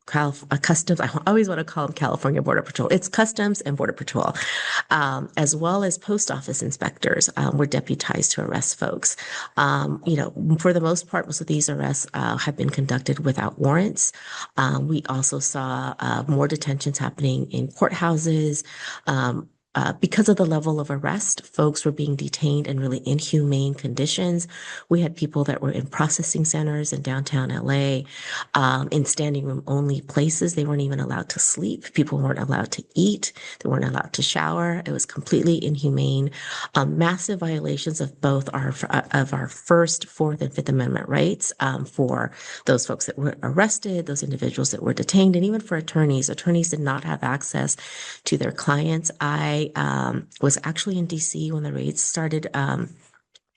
Customs. I always want to call them California Border Patrol. It's Customs and Border Patrol, as well as post office inspectors were deputized to arrest folks. For the most part, most of these arrests have been conducted without warrants. We also saw more detentions happening in courthouses. Because of the level of arrest, folks were being detained in really inhumane conditions. We had people that were in processing centers in downtown LA, in standing room only places. They weren't even allowed to sleep. People weren't allowed to eat. They weren't allowed to shower. It was completely inhumane. Massive violations of both our First, Fourth, and Fifth Amendment rights for those folks that were arrested, those individuals that were detained, and even for attorneys. Attorneys did not have access to their clients. I was actually in DC when the raids started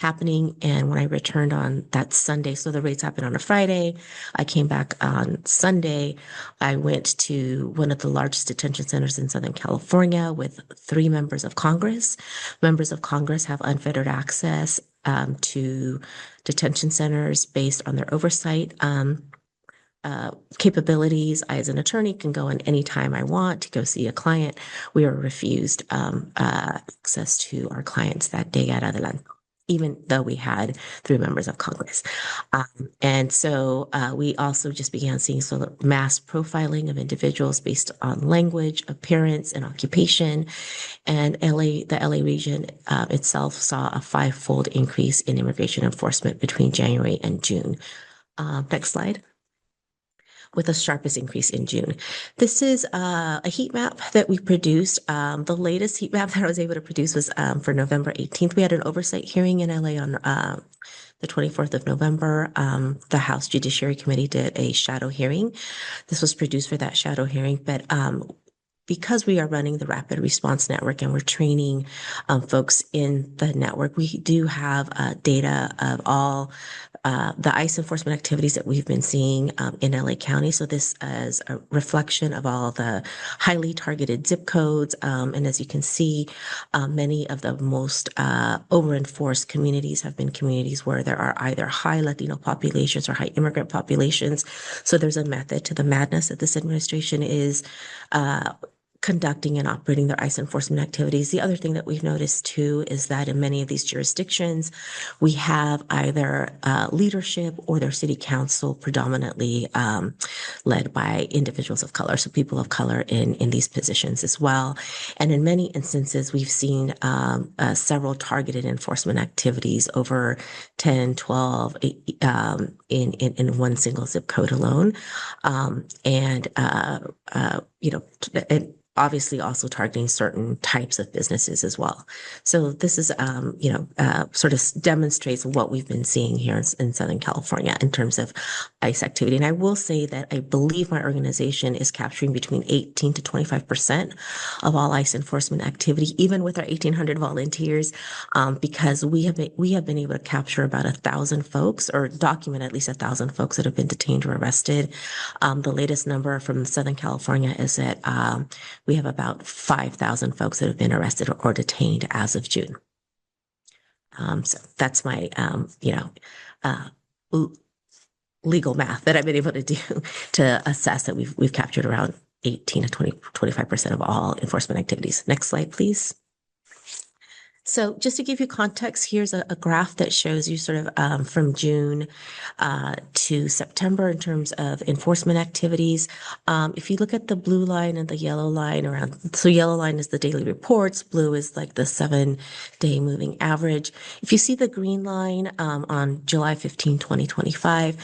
happening. And when I returned on that Sunday, so the raids happened on a Friday, I came back on Sunday. I went to one of the largest detention centers in Southern California with 3 members of Congress. Members of Congress have unfettered access to detention centers based on their oversight capabilities. I, as an attorney, can go in anytime I want to go see a client. We were refused access to our clients that day at Adelanto, even though we had 3 members of Congress. And so we also just began seeing sort of mass profiling of individuals based on language, appearance, and occupation. And the LA region itself saw a 5-fold increase in immigration enforcement between January and June. Next slide. With the sharpest increase in June. This is a heat map that we produced. The latest heat map that I was able to produce was for November 18th. We had an oversight hearing in LA on the 24th of November. The House Judiciary Committee did a shadow hearing. This was produced for that shadow hearing, but because we are running the Rapid Response Network and we're training folks in the network, we do have data of all the ICE enforcement activities that we've been seeing in LA County. So this is a reflection of all the highly targeted zip codes. And as you can see, many of the most over-enforced communities have been communities where there are either high Latino populations or high immigrant populations. So there's a method to the madness that this administration is conducting and operating their ICE enforcement activities. The other thing that we've noticed too is that in many of these jurisdictions, we have either leadership or their city council predominantly led by individuals of color, so people of color in these positions as well. And in many instances, we've seen several targeted enforcement activities over 10, 12 in one single zip code alone. And obviously also targeting certain types of businesses as well. So this is, sort of demonstrates what we've been seeing here in Southern California in terms of ICE activity. And I will say that I believe my organization is capturing between 18 to 25% of all ICE enforcement activity, even with our 1,800 volunteers, because we have been able to capture about 1,000 folks, or document at least 1,000 folks that have been detained or arrested. The latest number from Southern California is that we have about 5,000 folks that have been arrested or detained as of June. So that's my, legal math that I've been able to do to assess that we've captured around 18 to 25% of all enforcement activities. Next slide, please. So just to give you context, here's a graph that shows you sort of from June to September in terms of enforcement activities. If you look at the blue line and the yellow line so yellow line is the daily reports, blue is like the 7-day moving average. If you see the green line on July 15, 2025,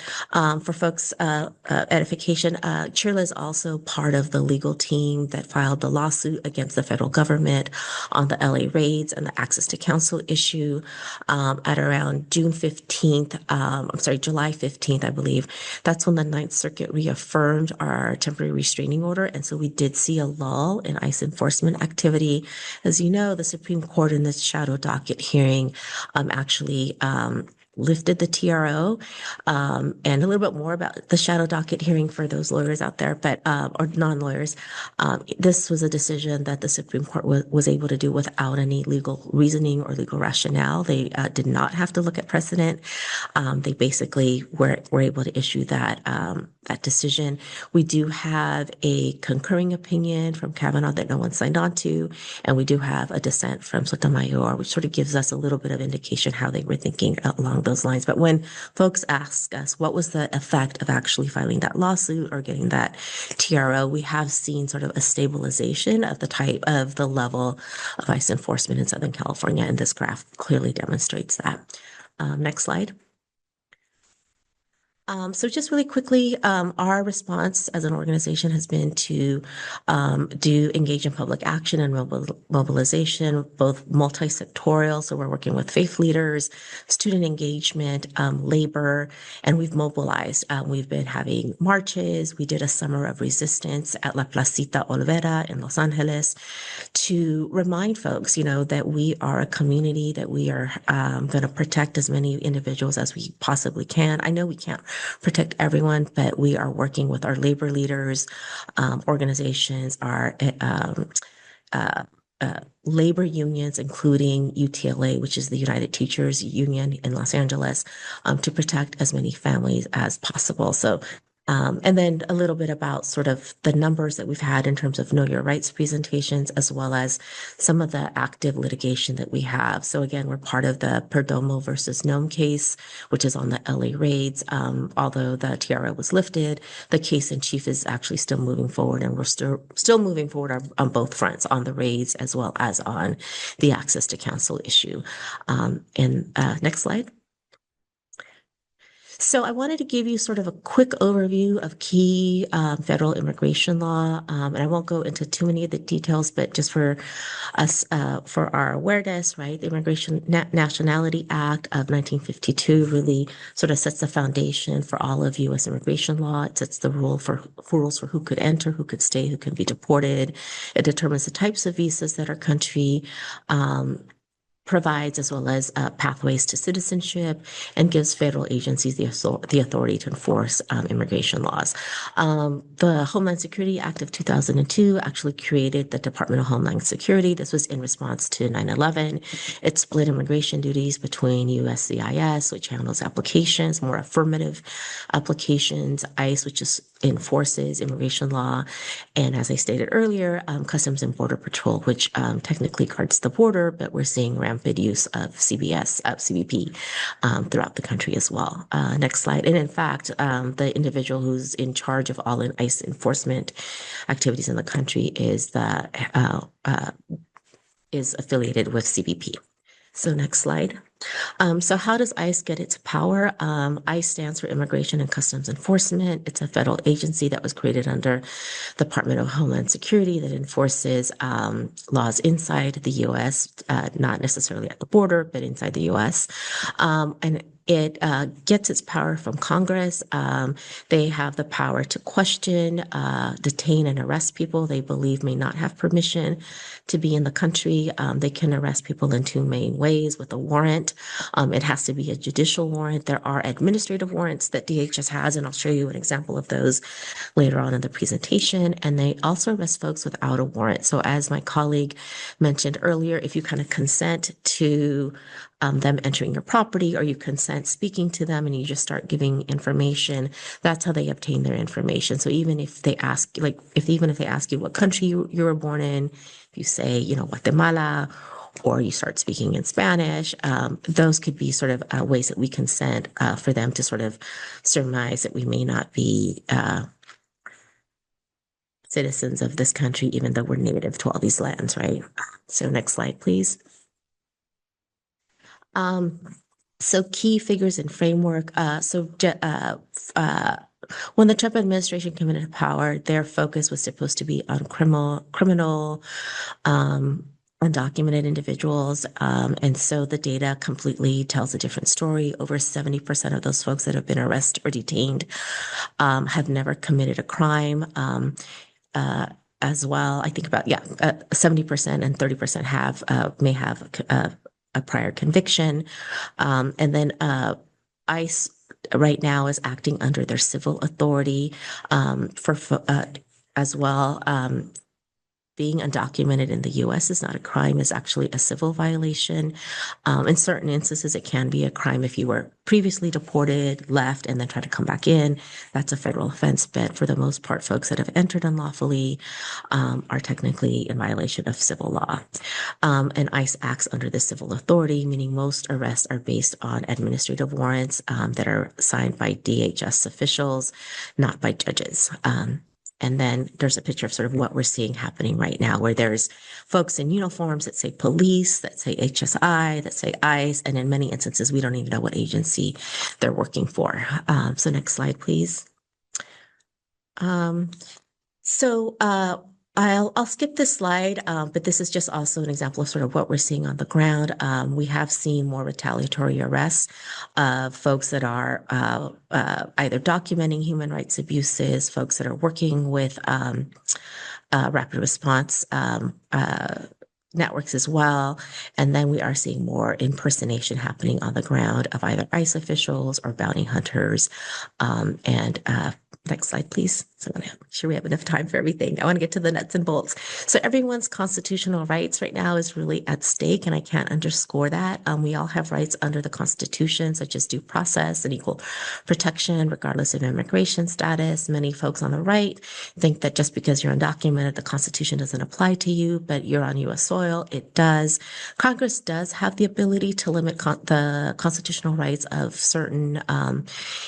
for folks' edification, Chirla is also part of the legal team that filed the lawsuit against the federal government on the LA raids and the access to counsel issue at around July 15th, I believe. That's when the Ninth Circuit reaffirmed our temporary restraining order. And so we did see a lull in ICE enforcement activity. As you know, the Supreme Court in this shadow docket hearing actually lifted the TRO, and a little bit more about the shadow docket hearing for those lawyers out there, but or non-lawyers. This was a decision that the Supreme Court was able to do without any legal reasoning or legal rationale. They did not have to look at precedent. They basically were able to issue that decision. We do have a concurring opinion from Kavanaugh that no one signed on to, and we do have a dissent from Sotomayor, which sort of gives us a little bit of indication how they were thinking along those lines. But when folks ask us what was the effect of actually filing that lawsuit or getting that TRO, we have seen sort of a stabilization of the level of ICE enforcement in Southern California, and this graph clearly demonstrates that. Next slide. So just really quickly, our response as an organization has been to engage in public action and mobilization, both multi-sectorial. So we're working with faith leaders, student engagement, labor, and we've mobilized. We've been having marches. We did a summer of resistance at La Placita Olvera in Los Angeles to remind folks, that we are a community, that we are going to protect as many individuals as we possibly can. I know we can't protect everyone, but we are working with our labor leaders, organizations, our labor unions, including UTLA, which is the United Teachers Union in Los Angeles, to protect as many families as possible. So and then a little bit about sort of the numbers that we've had in terms of Know Your Rights presentations, as well as some of the active litigation that we have. So again, we're part of the Perdomo versus Nome case, which is on the LA raids. Although the TRO was lifted, the case in chief is actually still moving forward, and we're still moving forward on both fronts, on the raids as well as on the access to counsel issue. Next slide. So I wanted to give you sort of a quick overview of key federal immigration law, and I won't go into too many of the details, but just for us, for our awareness, right? The Immigration Nationality Act of 1952 really sort of sets the foundation for all of U.S. immigration law. It sets the rules for who could enter, who could stay, who can be deported. It determines the types of visas that our country provides, as well as pathways to citizenship, and gives federal agencies the authority to enforce immigration laws. The Homeland Security Act of 2002 actually created the Department of Homeland Security. This was in response to 9/11. It split immigration duties between USCIS, which handles applications, more affirmative applications, ICE, which enforces immigration law, and as I stated earlier, Customs and Border Patrol, which technically guards the border, but we're seeing rampant use of CBP throughout the country as well. Next slide. And in fact, the individual who's in charge of all ICE enforcement activities in the country is affiliated with CBP. So next slide. So how does ICE get its power? ICE stands for Immigration and Customs Enforcement. It's a federal agency that was created under the Department of Homeland Security that enforces laws inside the U.S., not necessarily at the border, but inside the U.S. And it gets its power from Congress. They have the power to question, detain, and arrest people they believe may not have permission to be in the country. They can arrest people in two main ways: with a warrant. It has to be a judicial warrant. There are administrative warrants that DHS has, and I'll show you an example of those later on in the presentation. And they also arrest folks without a warrant. So as my colleague mentioned earlier, if you kind of consent to them entering your property, or you consent speaking to them and you just start giving information, that's how they obtain their information. So even if they ask, even if they ask you what country you were born in, if you say, Guatemala or you start speaking in Spanish. Those could be sort of ways that we consent for them to sort of surmise that we may not be citizens of this country, even though we're native to all these lands, right? So next slide, please. So key figures and framework. When the Trump administration came into power, their focus was supposed to be on criminal, undocumented individuals. And so the data completely tells a different story. Over 70% of those folks that have been arrested or detained have never committed a crime. As well, I think about 70% and 30% may have a prior conviction, and then ICE right now is acting under their civil authority as well. Being undocumented in the U.S. is not a crime; it's actually a civil violation. In certain instances, it can be a crime if you were previously deported, left, and then try to come back in. That's a federal offense. But for the most part, folks that have entered unlawfully are technically in violation of civil law. And ICE acts under the civil authority, meaning most arrests are based on administrative warrants that are signed by DHS officials, not by judges. And then there's a picture of sort of what we're seeing happening right now, where there's folks in uniforms that say police, that say HSI, that say ICE, and in many instances, we don't even know what agency they're working for. So next slide, please. I'll skip this slide, but this is just also an example of sort of what we're seeing on the ground. We have seen more retaliatory arrests of folks that are either documenting human rights abuses, folks that are working with rapid response networks as well. And then we are seeing more impersonation happening on the ground of either ICE officials or bounty hunters. Next slide, please. So I want to make sure we have enough time for everything. I want to get to the nuts and bolts. So everyone's constitutional rights right now is really at stake, and I can't underscore that. We all have rights under the Constitution, such as due process and equal protection, regardless of immigration status. Many folks on the right think that just because you're undocumented, the Constitution doesn't apply to you, but you're on U.S. soil, it does. Congress does have the ability to limit the constitutional rights of certain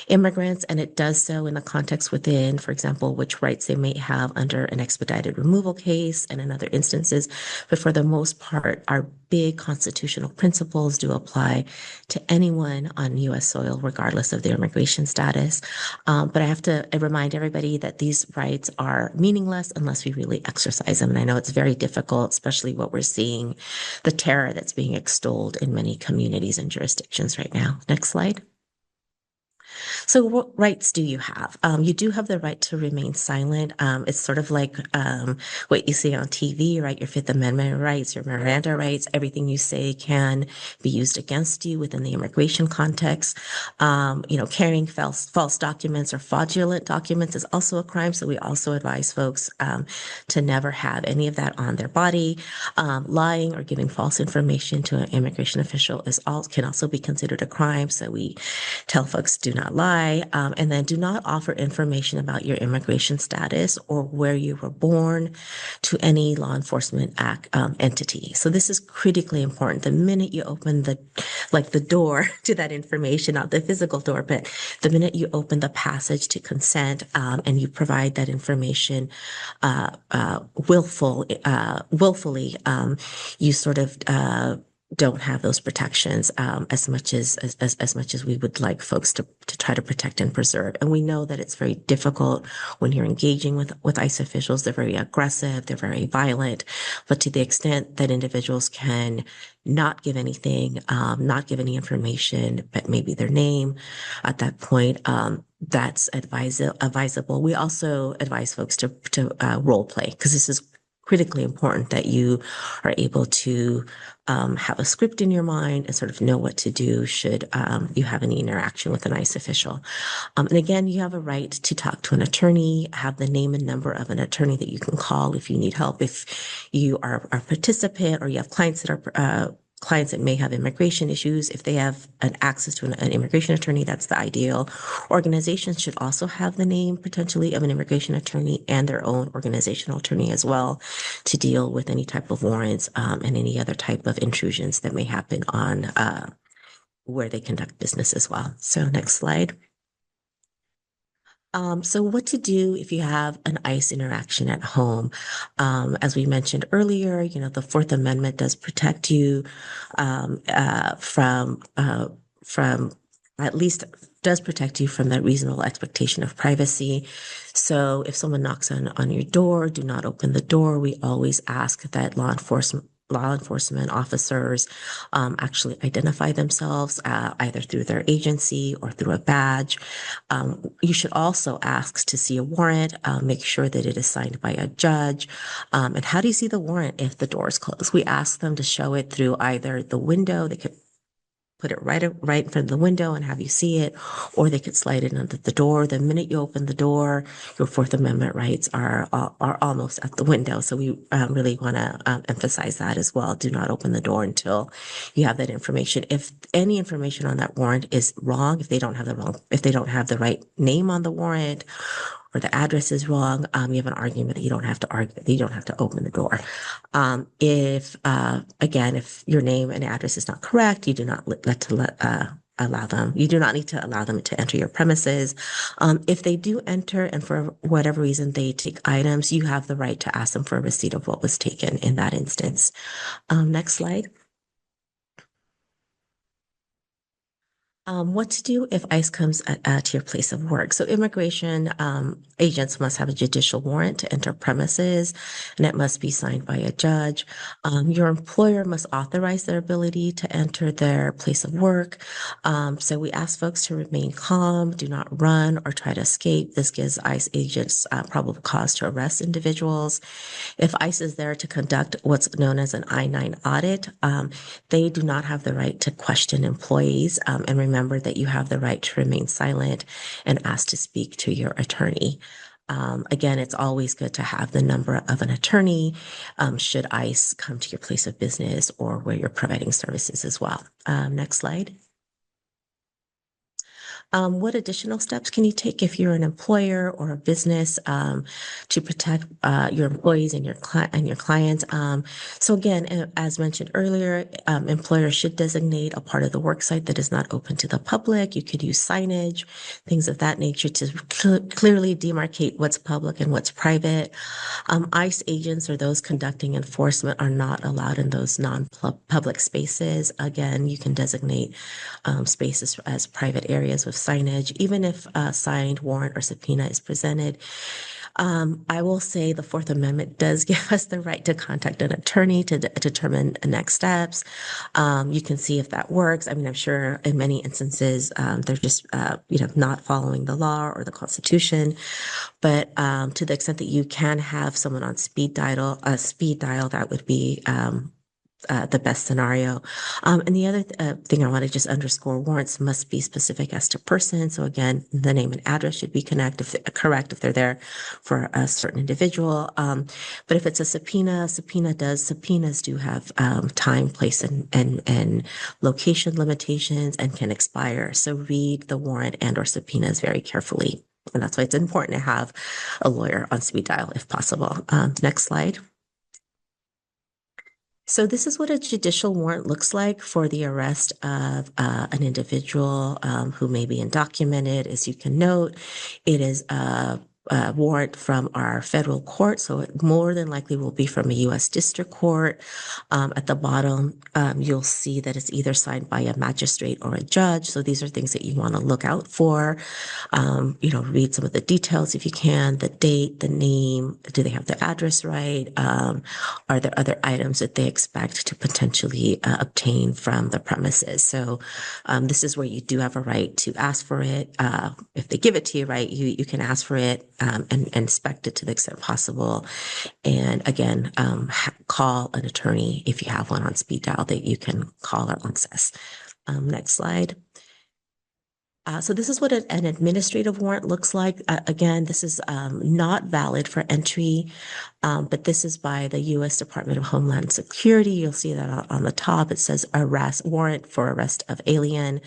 immigrants, and it does so in the context within, for example, which rights they may have under an expedited removal case and in other instances. But for the most part, our big constitutional principles do apply to anyone on U.S. soil, regardless of their immigration status. But I have to remind everybody that these rights are meaningless unless we really exercise them. And I know it's very difficult, especially what we're seeing, the terror that's being extolled in many communities and jurisdictions right now. Next slide. So what rights do you have? You do have the right to remain silent. It's sort of like what you see on TV, right? Your Fifth Amendment rights, your Miranda rights, everything you say can be used against you within the immigration context. Carrying false documents or fraudulent documents is also a crime. So we also advise folks to never have any of that on their body. Lying or giving false information to an immigration official can also be considered a crime. So we tell folks do not lie, and then do not offer information about your immigration status or where you were born to any law enforcement entity. So this is critically important. The minute you open the door to that information, not the physical door, but the minute you open the passage to consent and you provide that information willfully, you sort of don't have those protections as much as we would like folks to try to protect and preserve. And we know that it's very difficult when you're engaging with ICE officials. They're very aggressive, they're very violent, but to the extent that individuals can not give anything, not give any information, but maybe their name at that point, that's advisable. We also advise folks to role play, because this is critically important that you are able to have a script in your mind and sort of know what to do should you have any interaction with an ICE official. And again, you have a right to talk to an attorney, have the name and number of an attorney that you can call if you need help. If you are a participant or you have clients that are clients that may have immigration issues, if they have an access to an immigration attorney, that's the ideal. Organizations should also have the name potentially of an immigration attorney and their own organizational attorney as well to deal with any type of warrants and any other type of intrusions that may happen on where they conduct business as well. So next slide. So what to do if you have an ICE interaction at home? As we mentioned earlier, you know, the Fourth Amendment does protect you from at least does protect you from that reasonable expectation of privacy. So if someone knocks on your door, do not open the door. We always ask that law enforcement officers actually identify themselves either through their agency or through a badge. You should also ask to see a warrant, make sure that it is signed by a judge. And how do you see the warrant if the door is closed? We ask them to show it through either the window, they could put it right in front of the window and have you see it, or they could slide it under the door. The minute you open the door, your Fourth Amendment rights are almost at the window. So we really want to emphasize that as well. Do not open the door until you have that information. If any information on that warrant is wrong, if they don't have the right name on the warrant, or the address is wrong, you have an argument that you don't have to argue, that you don't have to open the door. If your name and address is not correct, you do not allow them. You do not need to allow them to enter your premises. If they do enter and for whatever reason they take items, you have the right to ask them for a receipt of what was taken in that instance. Next slide. What to do if ICE comes to your place of work. So immigration agents must have a judicial warrant to enter premises, and it must be signed by a judge. Your employer must authorize their ability to enter their place of work. So we ask folks to remain calm, do not run or try to escape. This gives ICE agents probable cause to arrest individuals. If ICE is there to conduct what's known as an I-9 audit, they do not have the right to question employees. And remember that you have the right to remain silent and ask to speak to your attorney. Again, it's always good to have the number of an attorney should ICE come to your place of business or where you're providing services as well. Next slide. What additional steps can you take if you're an employer or a business to protect your employees and your clients? So again, as mentioned earlier, employers should designate a part of the worksite that is not open to the public. You could use signage, things of that nature to clearly demarcate what's public and what's private. ICE agents or those conducting enforcement are not allowed in those non-public spaces. Again, you can designate spaces as private areas with signage, even if a signed warrant or subpoena is presented. I will say the Fourth Amendment does give us the right to contact an attorney to determine the next steps. You can see if that works. I mean, I'm sure in many instances they're just not following the law or the Constitution, but to the extent that you can have someone on speed dial, that would be the best scenario. And the other thing I want to just underscore, warrants must be specific as to person. So again, the name and address should be correct if they're there for a certain individual. But if it's a subpoenas do have time, place, and location limitations and can expire. So read the warrant and or subpoenas very carefully. And that's why it's important to have a lawyer on speed dial if possible. Next slide. So this is what a judicial warrant looks like for the arrest of an individual who may be undocumented. As you can note, it is a warrant from our federal court, so it more than likely will be from a U.S. district court. At the bottom, you'll see that it's either signed by a magistrate or a judge. So these are things that you want to look out for. Read some of the details if you can, the date, the name, do they have the address right? Are there other items that they expect to potentially obtain from the premises? So this is where you do have a right to ask for it. If they give it to you, right, you can ask for it and inspect it to the extent possible. And again, call an attorney if you have one on speed dial that you can call or access. Next slide. So this is what an administrative warrant looks like. Again, this is not valid for entry, but this is by the U.S. Department of Homeland Security. You'll see that on the top. It says warrant for arrest of alien.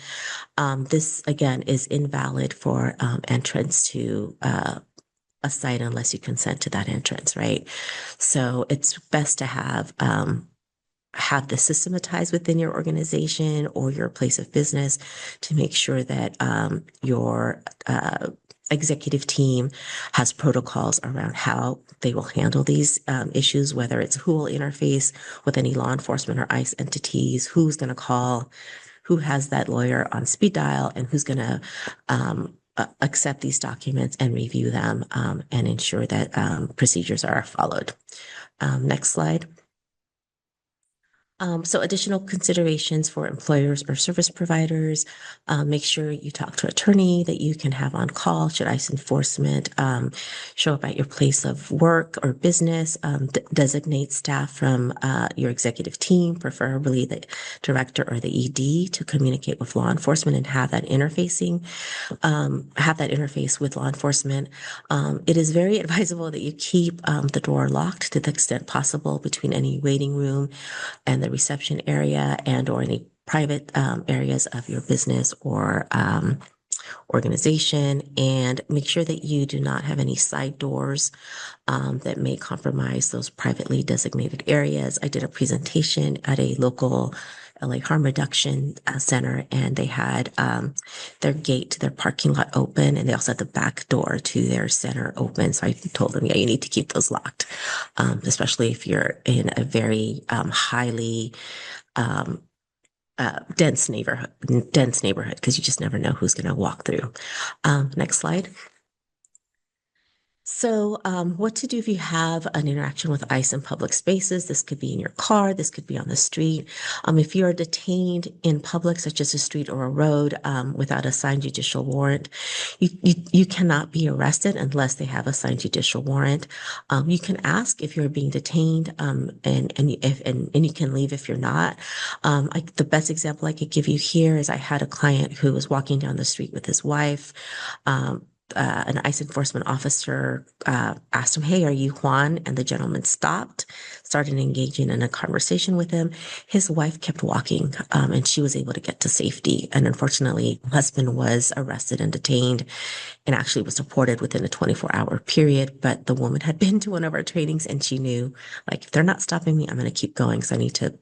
This, again, is invalid for entrance to a site unless you consent to that entrance, right? So it's best to have this systematized within your organization or your place of business to make sure that your executive team has protocols around how they will handle these issues, whether it's who will interface with any law enforcement or ICE entities, who's going to call, who has that lawyer on speed dial, and who's going to accept these documents and review them and ensure that procedures are followed. Next slide. So additional considerations for employers or service providers, make sure you talk to an attorney that you can have on call should ICE enforcement show up at your place of work or business. Designate staff from your executive team, preferably the director or the ED, to communicate with law enforcement and have that interface with law enforcement. It is very advisable that you keep the door locked to the extent possible between any waiting room and the reception area and or any private areas of your business or organization, and make sure that you do not have any side doors that may compromise those privately designated areas. I did a presentation at a local LA harm reduction center, and they had their gate to their parking lot open, and they also had the back door to their center open. So I told them, yeah, you need to keep those locked, especially if you're in a very highly dense neighborhood, because you just never know who's going to walk through. Next slide. So what to do if you have an interaction with ICE in public spaces? This could be in your car. This could be on the street. If you are detained in public, such as a street or a road, without a signed judicial warrant, you cannot be arrested unless they have a signed judicial warrant. You can ask if you're being detained, and you can leave if you're not. The best example I could give you here is I had a client who was walking down the street with his wife. An ICE enforcement officer asked him, "Hey, are you Juan?" And the gentleman stopped, started engaging in a conversation with him. His wife kept walking, and she was able to get to safety. And unfortunately, husband was arrested and detained and actually was deported within a 24-hour period. But the woman had been to one of our trainings, and she knew, like, if they're not stopping me, I'm going to keep going. So I need to,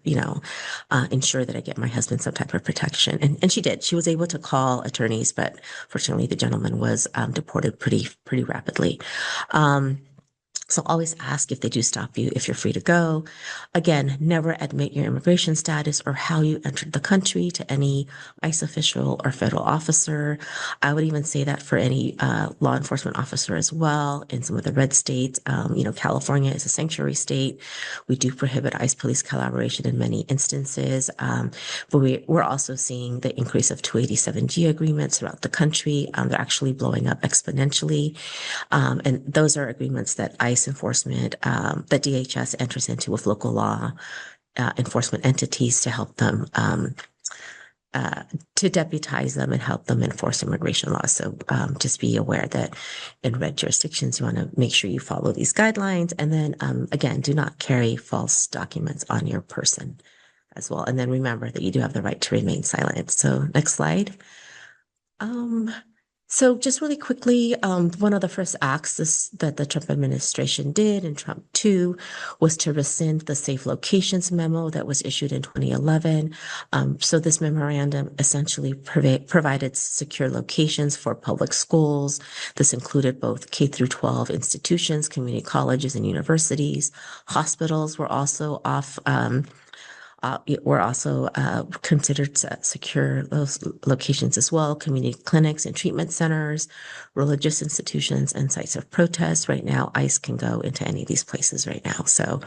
ensure that I get my husband some type of protection. And she did. She was able to call attorneys, but fortunately, the gentleman was deported pretty rapidly. So always ask if they do stop you, if you're free to go. Again, never admit your immigration status or how you entered the country to any ICE official or federal officer. I would even say that for any law enforcement officer as well. In some of the red states, California is a sanctuary state. We do prohibit ICE police collaboration in many instances, but we're also seeing the increase of 287G agreements throughout the country. They're actually blowing up exponentially, and those are agreements that ICE enforcement, that DHS enters into with local law enforcement entities to help them, to deputize them and help them enforce immigration laws. So just be aware that in red jurisdictions, you want to make sure you follow these guidelines. And then again, do not carry false documents on your person as well. And then remember that you do have the right to remain silent. So next slide. So just really quickly, one of the first acts that the Trump administration did in Trump 2 was to rescind the Safe Locations memo that was issued in 2011. So this memorandum essentially provided secure locations for public schools. This included both K through 12 institutions, community colleges and universities. Hospitals were also considered to secure those locations as well. Community clinics and treatment centers, religious institutions, and sites of protest. Right now, ICE can go into any of these places right now. So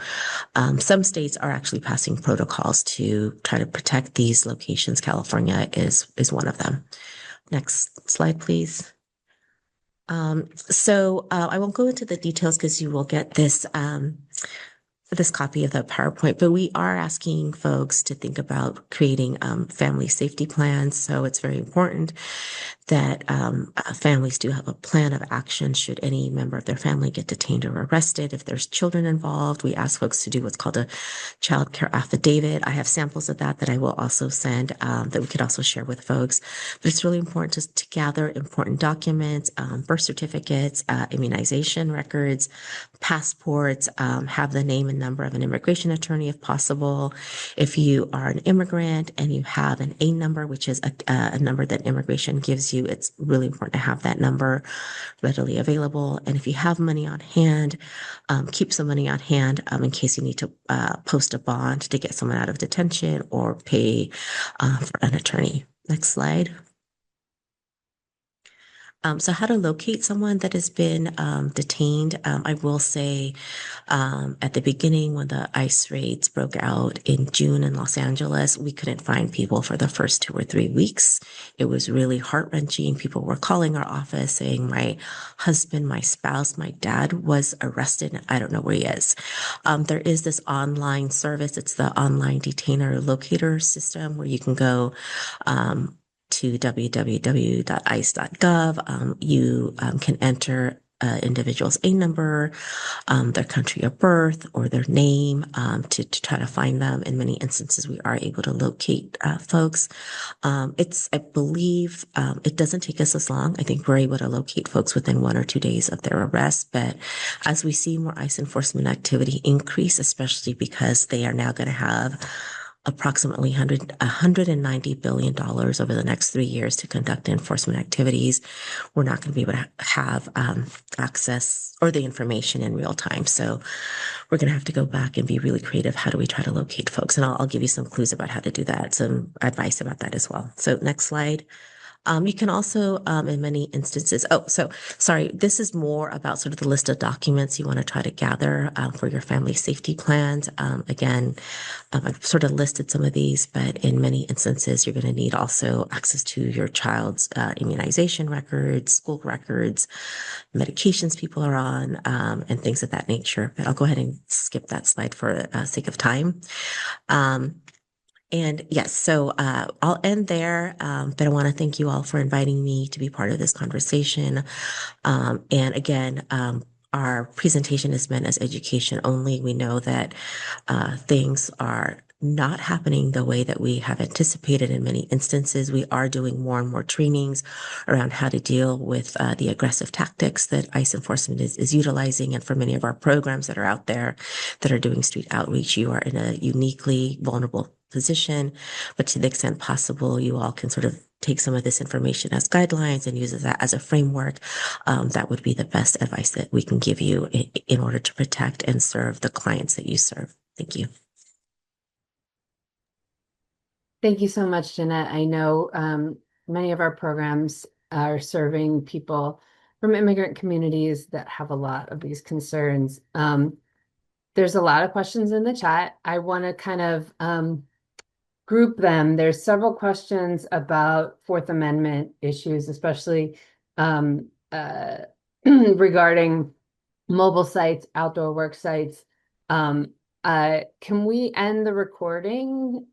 some states are actually passing protocols to try to protect these locations. California is one of them. Next slide, please. So I won't go into the details because you will get this copy of the PowerPoint, but we are asking folks to think about creating family safety plans. So it's very important that families do have a plan of action should any member of their family get detained or arrested. If there's children involved, we ask folks to do what's called a child care affidavit. I have samples of that I will also send that we could also share with folks. But it's really important to gather important documents, birth certificates, immunization records, passports, have the name and number of an immigration attorney if possible. If you are an immigrant and you have an A number, which is a number that immigration gives you, it's really important to have that number readily available. And if you have money on hand, keep some money on hand in case you need to post a bond to get someone out of detention or pay for an attorney. Next slide. So how to locate someone that has been detained. I will say at the beginning when the ICE raids broke out in June in Los Angeles, we couldn't find people for the first 2 or 3 weeks. It was really heart-wrenching. People were calling our office saying, my husband, my spouse, my dad was arrested. I don't know where he is. There is this online service. It's the online detainer locator system where you can go to www.ice.gov. You can enter individual's A number, their country of birth, or their name to try to find them. In many instances, we are able to locate folks. I believe, it doesn't take us as long. I think we're able to locate folks within 1 or 2 days of their arrest. But as we see more ICE enforcement activity increase, especially because they are now going to have approximately $190 billion over the next 3 years to conduct enforcement activities, we're not going to be able to have access or the information in real time. So we're going to have to go back and be really creative. How do we try to locate folks? And I'll give you some clues about how to do that, some advice about that as well. So next slide. You can also, in many instances, sorry, this is more about sort of the list of documents you want to try to gather for your family safety plans. Again, I've sort of listed some of these, but in many instances, you're going to need also access to your child's immunization records, school records, medications people are on, and things of that nature. But I'll go ahead and skip that slide for sake of time. And yes, so I'll end there, but I want to thank you all for inviting me to be part of this conversation. And again, our presentation is meant as education only. We know that things are not happening the way that we have anticipated in many instances. We are doing more and more trainings around how to deal with the aggressive tactics that ICE enforcement is utilizing. And for many of our programs that are out there that are doing street outreach, you are in a uniquely vulnerable position, but to the extent possible, you all can sort of take some of this information as guidelines and use that as a framework. That would be the best advice that we can give you in order to protect and serve the clients that you serve. Thank you. Thank you so much, Jeanette. I know many of our programs are serving people from immigrant communities that have a lot of these concerns. There's a lot of questions in the chat. I want to kind of group them. There's several questions about Fourth Amendment issues, especially regarding mobile sites, outdoor work sites. Can we end the recording